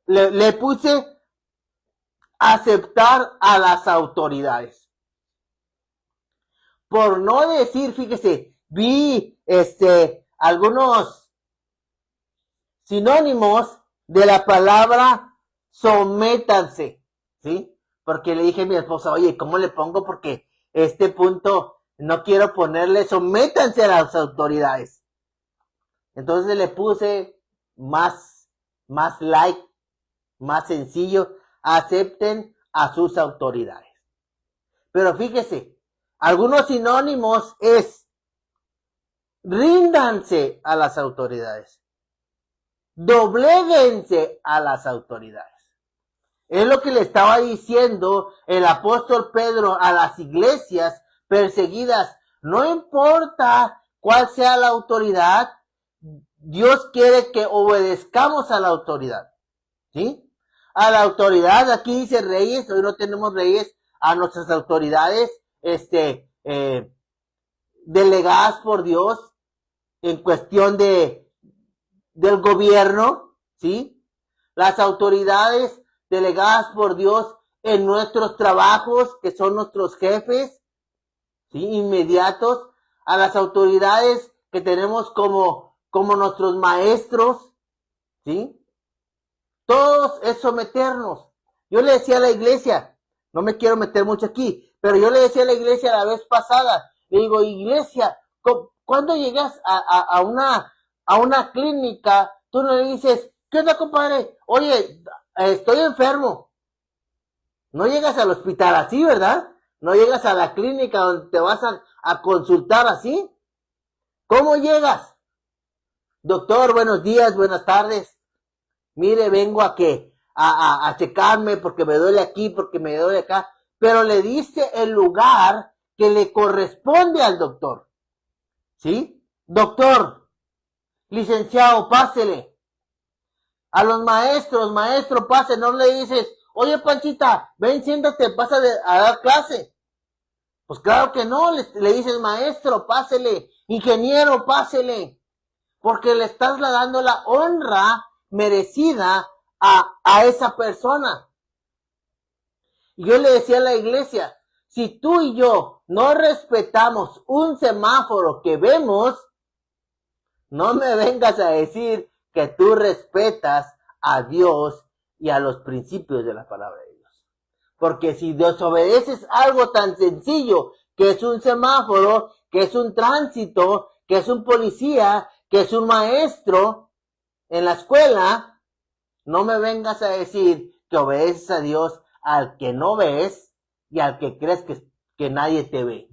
le puse aceptar a las autoridades. Por no decir, fíjese, vi algunos sinónimos de la palabra sométanse, ¿sí? Porque le dije a mi esposa, oye, ¿cómo le pongo? Porque este punto no quiero ponerle sométanse a las autoridades. Entonces le puse más light, más sencillo, acepten a sus autoridades. Pero fíjese, algunos sinónimos es ríndanse a las autoridades, dobléguense a las autoridades. Es lo que le estaba diciendo el apóstol Pedro a las iglesias perseguidas. No importa cuál sea la autoridad, Dios quiere que obedezcamos a la autoridad, ¿sí? A la autoridad, aquí dice reyes, hoy no tenemos reyes, a nuestras autoridades, delegadas por Dios en cuestión del gobierno, ¿sí? Las autoridades delegadas por Dios en nuestros trabajos, que son nuestros jefes, ¿sí? Inmediatos, a las autoridades que tenemos como nuestros maestros, ¿sí? Todos es someternos. Yo le decía a la iglesia, no me quiero meter mucho aquí, pero yo le decía a la iglesia la vez pasada, le digo, iglesia, ¿cuándo llegas a una clínica, tú no le dices, ¿qué onda, compadre? Oye, estoy enfermo. No llegas al hospital así, ¿verdad? No llegas a la clínica donde te vas a consultar así. ¿Cómo llegas? Doctor, buenos días, buenas tardes. Mire, vengo a checarme porque me duele aquí, porque me duele acá. Pero le dice el lugar que le corresponde al doctor. ¿Sí? Doctor, licenciado, pásele. A los maestros, maestro, pase, no le dices, oye Panchita, ven, siéntate, pasa a dar clase. Pues claro que no, le dices, maestro, pásele, ingeniero, pásele, porque le estás dando la honra merecida a esa persona. Y yo le decía a la iglesia, si tú y yo no respetamos un semáforo que vemos, No me vengas a decir que tú respetas a Dios y a los principios de la palabra de Dios. Porque si desobedeces algo tan sencillo, que es un semáforo, que es un tránsito, que es un policía, que es un maestro en la escuela, no me vengas a decir que obedeces a Dios al que no ves y al que crees que nadie te ve.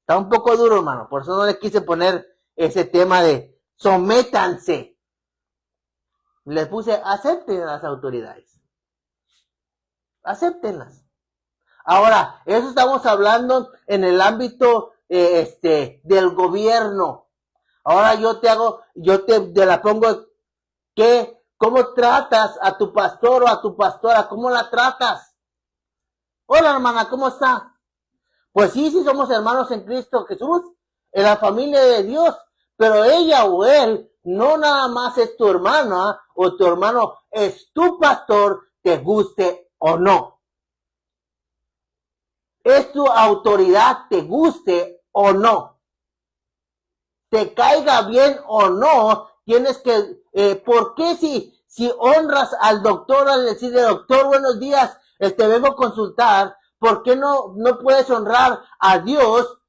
Está un poco duro, hermano. Por eso no le quise poner ese tema de sométanse. Les puse, acepten las autoridades. Acéptenlas. Ahora, eso estamos hablando en el ámbito del gobierno. Ahora yo te la pongo, ¿cómo tratas a tu pastor o a tu pastora? ¿Cómo la tratas? Hola, hermana, ¿cómo está? Pues sí somos hermanos en Cristo Jesús, en la familia de Dios, pero ella o él no nada más es tu hermana o tu hermano, es tu pastor, te guste o no. Es tu autoridad, te guste o no. Te caiga bien o no, tienes que, ¿por qué si honras al doctor al decirle, doctor, buenos días, vengo a consultar, ¿por qué no puedes honrar a Dios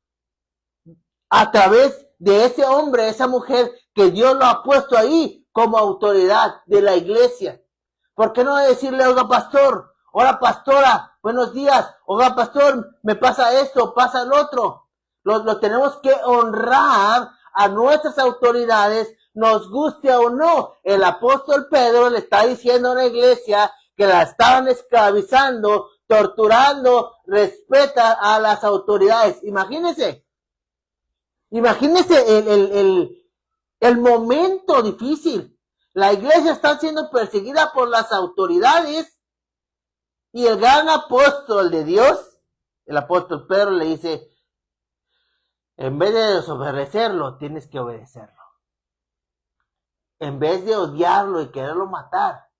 a través de ese hombre, esa mujer que Dios lo ha puesto ahí como autoridad de la iglesia? ¿Por qué no decirle, oiga, pastor, hola, pastora, buenos días, oiga, pastor, me pasa esto, pasa el otro? Lo tenemos que honrar a nuestras autoridades, nos guste o no. El apóstol Pedro le está diciendo a una iglesia que la estaban esclavizando, torturando, respeta a las autoridades. Imagínense el momento difícil. La iglesia está siendo perseguida por las autoridades y el gran apóstol de Dios, el apóstol Pedro, le dice, en vez de desobedecerlo, tienes que obedecerlo. En vez de odiarlo y quererlo matar,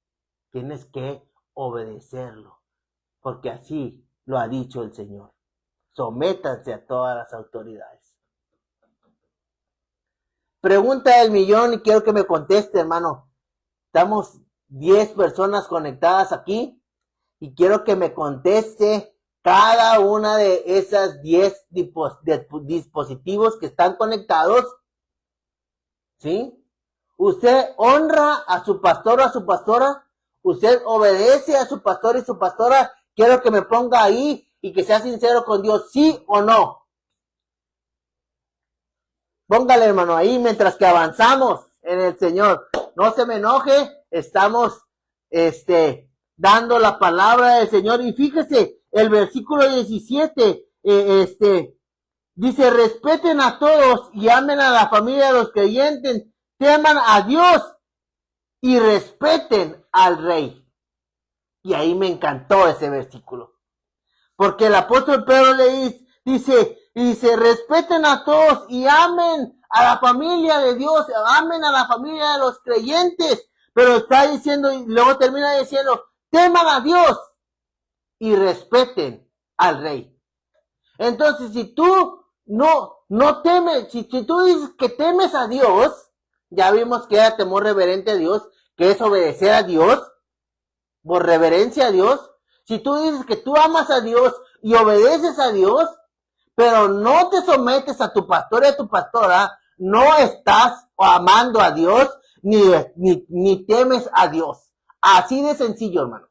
tienes que obedecerlo. Porque así lo ha dicho el Señor. Sométanse a todas las autoridades. Pregunta del millón y quiero que me conteste, hermano. Estamos 10 personas conectadas aquí y quiero que me conteste cada una de esas 10 dispositivos que están conectados. ¿Sí? ¿Usted honra a su pastor o a su pastora? ¿Usted obedece a su pastor y su pastora? Quiero que me ponga ahí y que sea sincero con Dios, ¿sí o no? Póngale, hermano, ahí mientras que avanzamos en el Señor. No se me enoje, estamos dando la palabra del Señor. Y fíjese, el versículo 17, dice, respeten a todos y amen a la familia de los creyentes, teman a Dios y respeten al rey. Y ahí me encantó ese versículo. Porque el apóstol Pedro le dice, respeten a todos y amen a la familia de Dios, amen a la familia de los creyentes. Pero está diciendo, y luego termina diciendo, teman a Dios y respeten al rey. Entonces, si tú no temes, si tú dices que temes a Dios, ya vimos que era temor reverente a Dios, que es obedecer a Dios, por reverencia a Dios. Si tú dices que tú amas a Dios y obedeces a Dios, pero no te sometes a tu pastor y a tu pastora, no estás amando a Dios ni temes a Dios. Así de sencillo, hermano.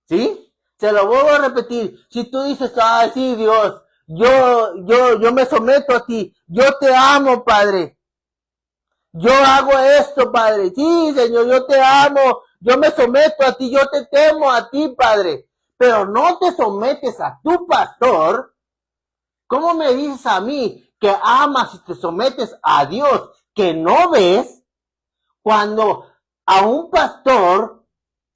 ¿Sí? Se lo voy a repetir. Si tú dices, sí, Dios, yo me someto a ti, yo te amo, Padre. Yo hago esto, Padre. Sí, Señor, yo te amo. Yo me someto a ti, yo te temo a ti, Padre. Pero no te sometes a tu pastor. ¿Cómo me dices a mí que amas y te sometes a Dios que no ves? Cuando a un pastor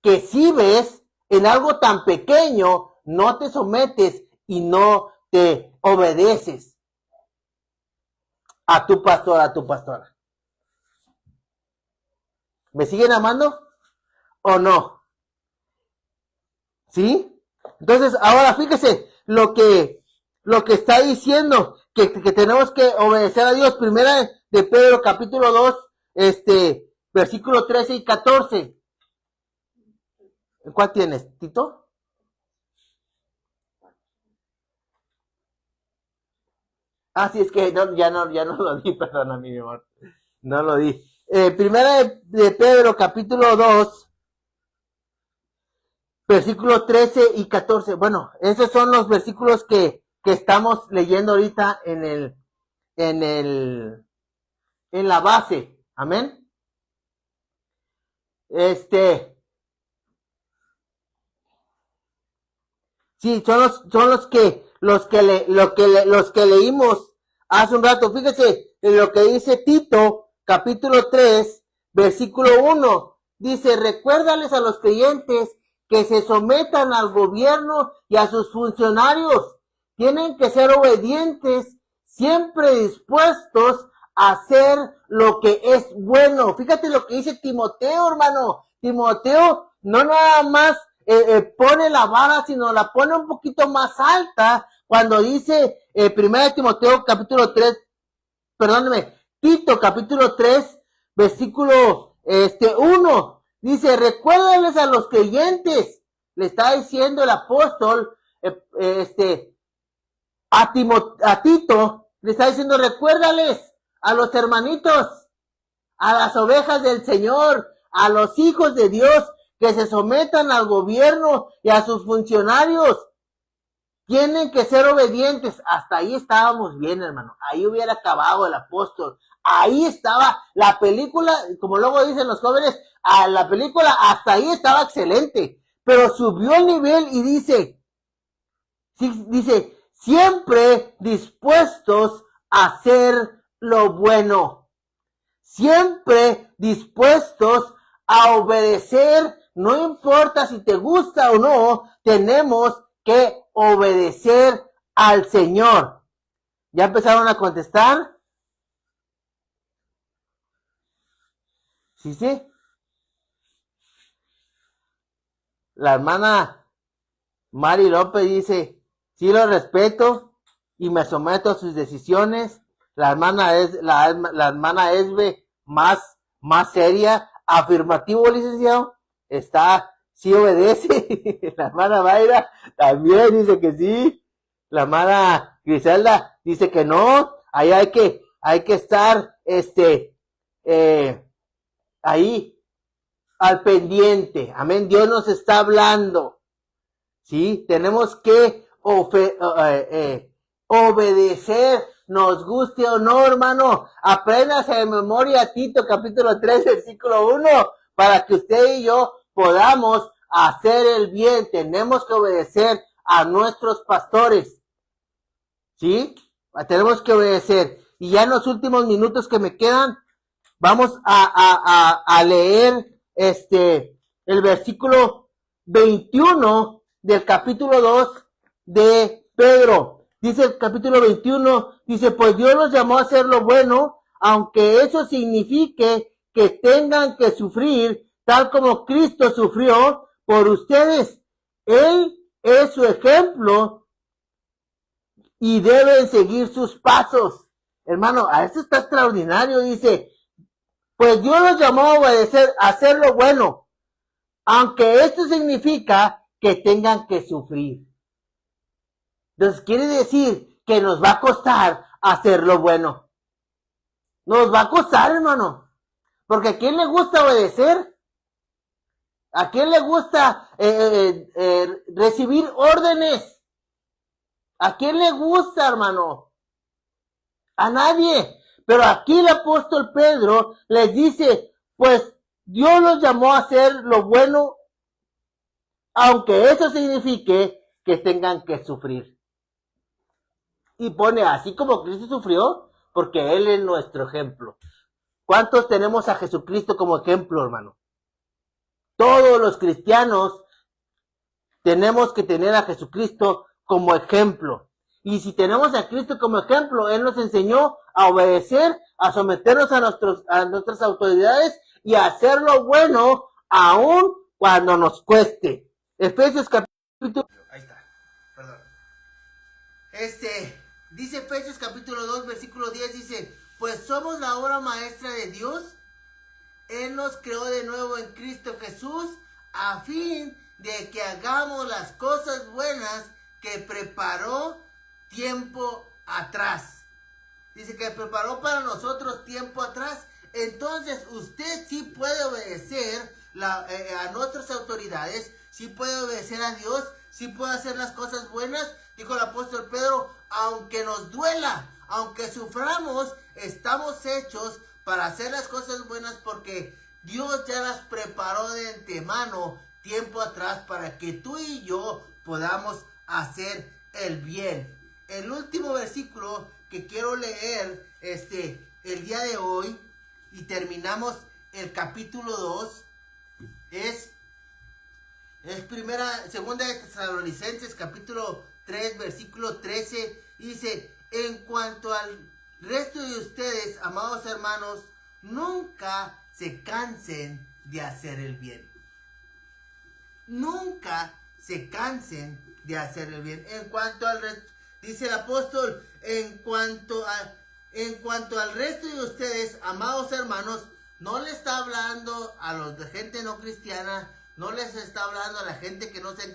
que sí ves en algo tan pequeño, no te sometes y no te obedeces a tu pastor, a tu pastora. ¿Me siguen amando o no? ¿Sí? Entonces, ahora fíjese lo que está diciendo, que tenemos que obedecer a Dios. Primera de Pedro, capítulo 2, versículo 13 y 14. ¿Cuál tienes, Tito? Ah, sí, es que ya no lo di, perdona, mi amor. No lo di. Primera de Pedro, capítulo 2, versículo 13 y 14. Bueno, esos son los versículos que estamos leyendo ahorita en la base. Amén. Sí, son los que leímos hace un rato. Fíjese en lo que dice Tito, capítulo 3, versículo 1. Dice, recuérdales a los creyentes que se sometan al gobierno y a sus funcionarios. Tienen que ser obedientes, siempre dispuestos a hacer lo que es bueno. Fíjate lo que dice Timoteo, hermano. Timoteo no nada más pone la vara, sino la pone un poquito más alta cuando dice 1 Timoteo capítulo 3, perdóneme, Tito capítulo 3, versículo 1, dice, recuérdales a los creyentes, le está diciendo el apóstol a Tito, le está diciendo, recuérdales a los hermanitos, a las ovejas del Señor, a los hijos de Dios, que se sometan al gobierno y a sus funcionarios. Tienen que ser obedientes. Hasta ahí estábamos bien, hermano. Ahí hubiera acabado el apóstol. Ahí estaba la película, como luego dicen los jóvenes, a la película hasta ahí estaba excelente. Pero subió el nivel y dice, siempre dispuestos a hacer lo bueno. Siempre dispuestos a obedecer. No importa si te gusta o no, tenemos que obedecer al Señor. ¿Ya empezaron a contestar? Sí. La hermana Mari López dice, sí lo respeto y me someto a sus decisiones. La hermana Esbe, más seria, afirmativo, licenciado, sí obedece. La hermana Mayra también dice que sí. La hermana Griselda dice que no. Ahí hay que estar, ahí, al pendiente. Amén. Dios nos está hablando. Sí, tenemos que obedecer, nos guste o no, hermano. Apréndase de memoria Tito capítulo 3, versículo 1, para que usted y yo podamos hacer el bien. Tenemos que obedecer a nuestros pastores. ¿Sí? Tenemos que obedecer. Y ya en los últimos minutos que me quedan, vamos a leer el versículo 21 del capítulo 2 de Pedro. Dice el capítulo 21, dice, pues Dios los llamó a hacer lo bueno, aunque eso signifique que tengan que sufrir, tal como Cristo sufrió por ustedes. Él es su ejemplo y deben seguir sus pasos. Hermano, a eso está extraordinario, dice, pues Dios los llamó a obedecer, a hacer lo bueno, aunque esto significa que tengan que sufrir. Entonces quiere decir que nos va a costar hacer lo bueno. Nos va a costar, hermano. Porque ¿a quién le gusta obedecer? ¿A quién le gusta recibir órdenes? ¿A quién le gusta, hermano? A nadie. Pero aquí el apóstol Pedro les dice, pues Dios los llamó a hacer lo bueno, aunque eso signifique que tengan que sufrir. Y pone, así como Cristo sufrió, porque Él es nuestro ejemplo. ¿Cuántos tenemos a Jesucristo como ejemplo, hermano? Todos los cristianos tenemos que tener a Jesucristo como ejemplo. Y si tenemos a Cristo como ejemplo, Él nos enseñó a obedecer, a someternos a nuestras autoridades y a hacer lo bueno, aun cuando nos cueste. Efesios capítulo... Ahí está, perdón. Dice Efesios capítulo 2, versículo 10, dice, pues somos la obra maestra de Dios. Él nos creó de nuevo en Cristo Jesús a fin de que hagamos las cosas buenas que preparó tiempo atrás. Dice que preparó para nosotros tiempo atrás. Entonces usted sí puede obedecer a nuestras autoridades, sí puede obedecer a Dios, sí puede hacer las cosas buenas. Dijo el apóstol Pedro, aunque nos duela, aunque suframos, estamos hechos para hacer las cosas buenas porque Dios ya las preparó de antemano tiempo atrás para que tú y yo podamos hacer el bien. El último versículo que quiero leer el día de hoy y terminamos el capítulo 2 es segunda de Tesalonicenses capítulo 3 versículo 13. Dice, en cuanto al resto de ustedes, amados hermanos, nunca se cansen de hacer el bien. Nunca se cansen de hacer el bien. En cuanto al resto, dice el apóstol, en cuanto al resto de ustedes, amados hermanos, no le está hablando a los de gente no cristiana, no les está hablando a la gente que no se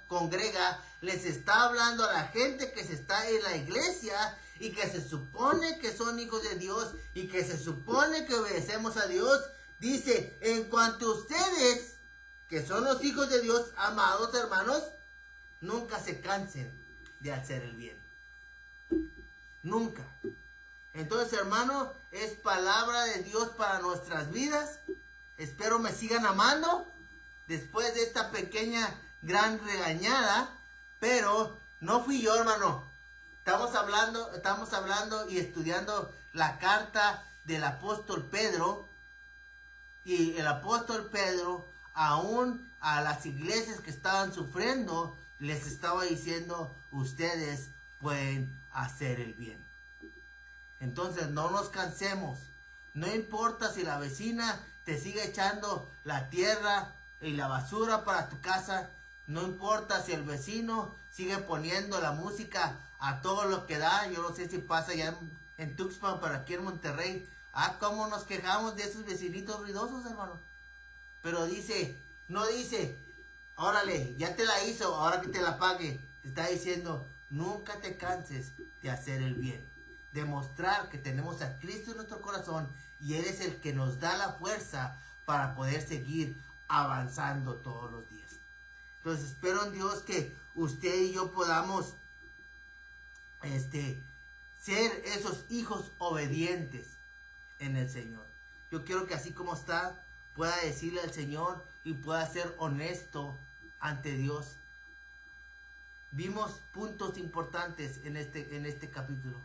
congrega, les está hablando a la gente que se está en la iglesia y que se supone que son hijos de Dios y que se supone que obedecemos a Dios. Dice, en cuanto a ustedes, que son los hijos de Dios, amados hermanos, nunca se cansen de hacer el bien. Nunca. Entonces, hermano, es palabra de Dios para nuestras vidas. Espero me sigan amando después de esta pequeña gran regañada, pero no fui yo, hermano. Estamos hablando y estudiando la carta del apóstol Pedro, y el apóstol Pedro, aún a las iglesias que estaban sufriendo, les estaba diciendo, ustedes pueden hacer el bien. Entonces no nos cansemos. No importa si la vecina te sigue echando la tierra y la basura para tu casa. No importa si el vecino sigue poniendo la música a todo lo que da. Yo no sé si pasa ya en Tuxpan, pero aquí en Monterrey. Cómo nos quejamos de esos vecinitos ruidosos, hermano. Pero no dice, órale, ya te la hizo, ahora que te la pague. Te está diciendo, nunca te canses de hacer el bien. Demostrar que tenemos a Cristo en nuestro corazón y Él es el que nos da la fuerza para poder seguir avanzando todos los días. Entonces espero en Dios que usted y yo podamos ser esos hijos obedientes en el Señor. Yo quiero que así como está, pueda decirle al Señor y pueda ser honesto ante Dios. Vimos puntos importantes en este capítulo.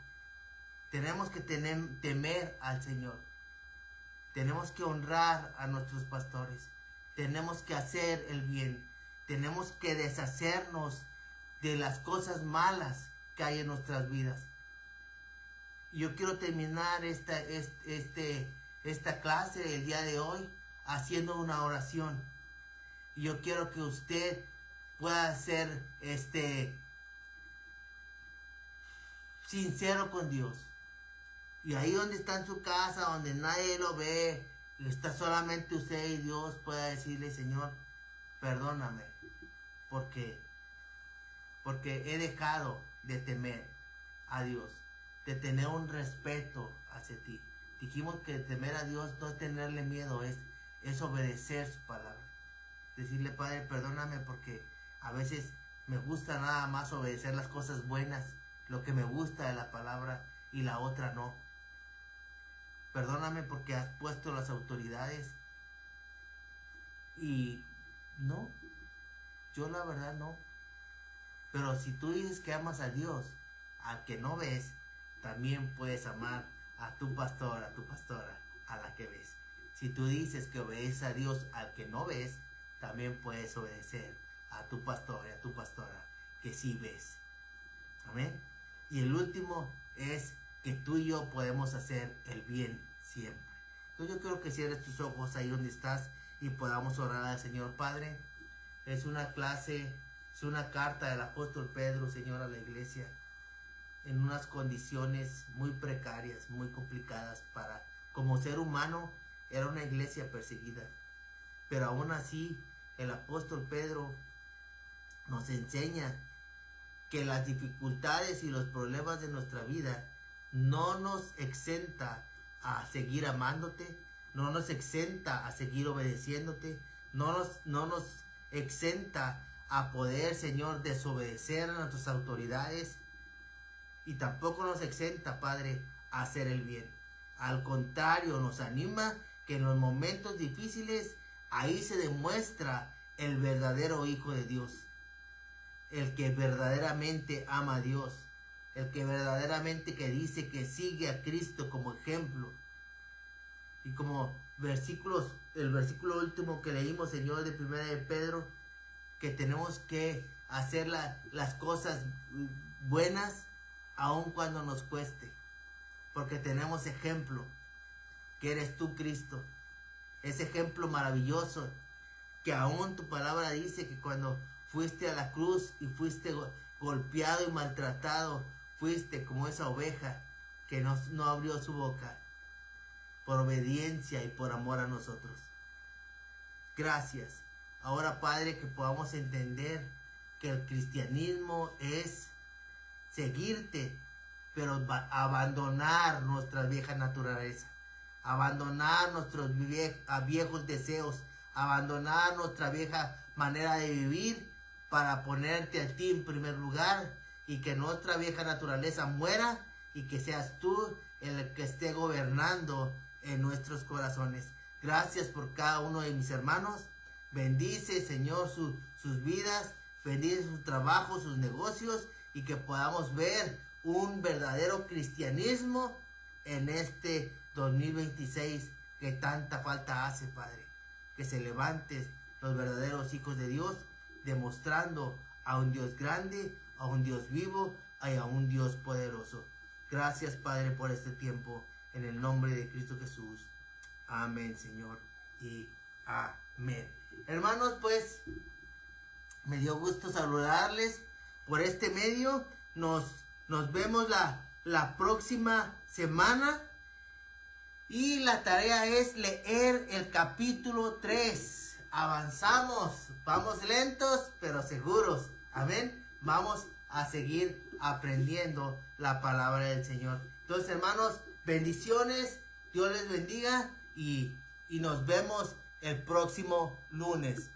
Tenemos que temer al Señor. Tenemos que honrar a nuestros pastores. Tenemos que hacer el bien. Tenemos que deshacernos de las cosas malas que hay en nuestras vidas. Yo quiero terminar esta clase el día de hoy haciendo una oración. Y yo quiero que usted pueda ser sincero con Dios. Y ahí donde está en su casa, donde nadie lo ve, y está solamente usted y Dios, pueda decirle, Señor, perdóname, porque he dejado de temer a Dios, de tener un respeto hacia ti. Dijimos que temer a Dios no es tenerle miedo, es obedecer su palabra. Decirle, Padre, perdóname porque a veces me gusta nada más obedecer las cosas buenas, lo que me gusta de la palabra, y la otra no. Perdóname porque has puesto las autoridades y no, yo la verdad no. Pero si tú dices que amas a Dios, al que no ves, también puedes amar a tu pastor, a tu pastora, a la que ves. Si tú dices que obedeces a Dios al que no ves, también puedes obedecer a tu pastor y a tu pastora que sí ves. Amén. Y el último es que tú y yo podemos hacer el bien siempre. Entonces yo quiero que cierres tus ojos ahí donde estás y podamos orar al Señor. Padre, es una clase, es una carta del apóstol Pedro, Señor, a la iglesia. en unas condiciones muy precarias, muy complicadas como ser humano, era una iglesia perseguida. Pero aún así, el apóstol Pedro nos enseña que las dificultades y los problemas de nuestra vida no nos exenta a seguir amándote, no nos exenta a seguir obedeciéndote, no nos exenta a poder, Señor, desobedecer a nuestras autoridades, y tampoco nos exenta, Padre, a hacer el bien. Al contrario, nos anima que en los momentos difíciles ahí se demuestra el verdadero Hijo de Dios, el que verdaderamente ama a Dios, el que verdaderamente que dice que sigue a Cristo como ejemplo. Y como el versículo último que leímos, Señor, de 1 de Pedro, que tenemos que hacer las cosas buenas aun cuando nos cueste, porque tenemos ejemplo, que eres tú, Cristo, ese ejemplo maravilloso, que aún tu palabra dice que cuando fuiste a la cruz y fuiste golpeado y maltratado, fuiste como esa oveja que no abrió su boca, por obediencia y por amor a nosotros. Gracias. Ahora, Padre, que podamos entender que el cristianismo es seguirte, pero abandonar nuestra vieja naturaleza, abandonar nuestros viejos deseos, abandonar nuestra vieja manera de vivir para ponerte a ti en primer lugar, y que nuestra vieja naturaleza muera y que seas tú el que esté gobernando en nuestros corazones. Gracias por cada uno de mis hermanos. Bendice, Señor, sus vidas, bendice su trabajo, sus negocios, y que podamos ver un verdadero cristianismo en este 2026 que tanta falta hace, Padre. Que se levanten los verdaderos hijos de Dios, demostrando a un Dios grande, a un Dios vivo y a un Dios poderoso. Gracias, Padre, por este tiempo, en el nombre de Cristo Jesús. Amén, Señor, y amén. Hermanos, pues, me dio gusto saludarles por este medio. Nos vemos la próxima semana. Y la tarea es leer el capítulo 3. Avanzamos. Vamos lentos, pero seguros. Amén. Vamos a seguir aprendiendo la palabra del Señor. Entonces, hermanos, bendiciones. Dios les bendiga. Y nos vemos el próximo lunes.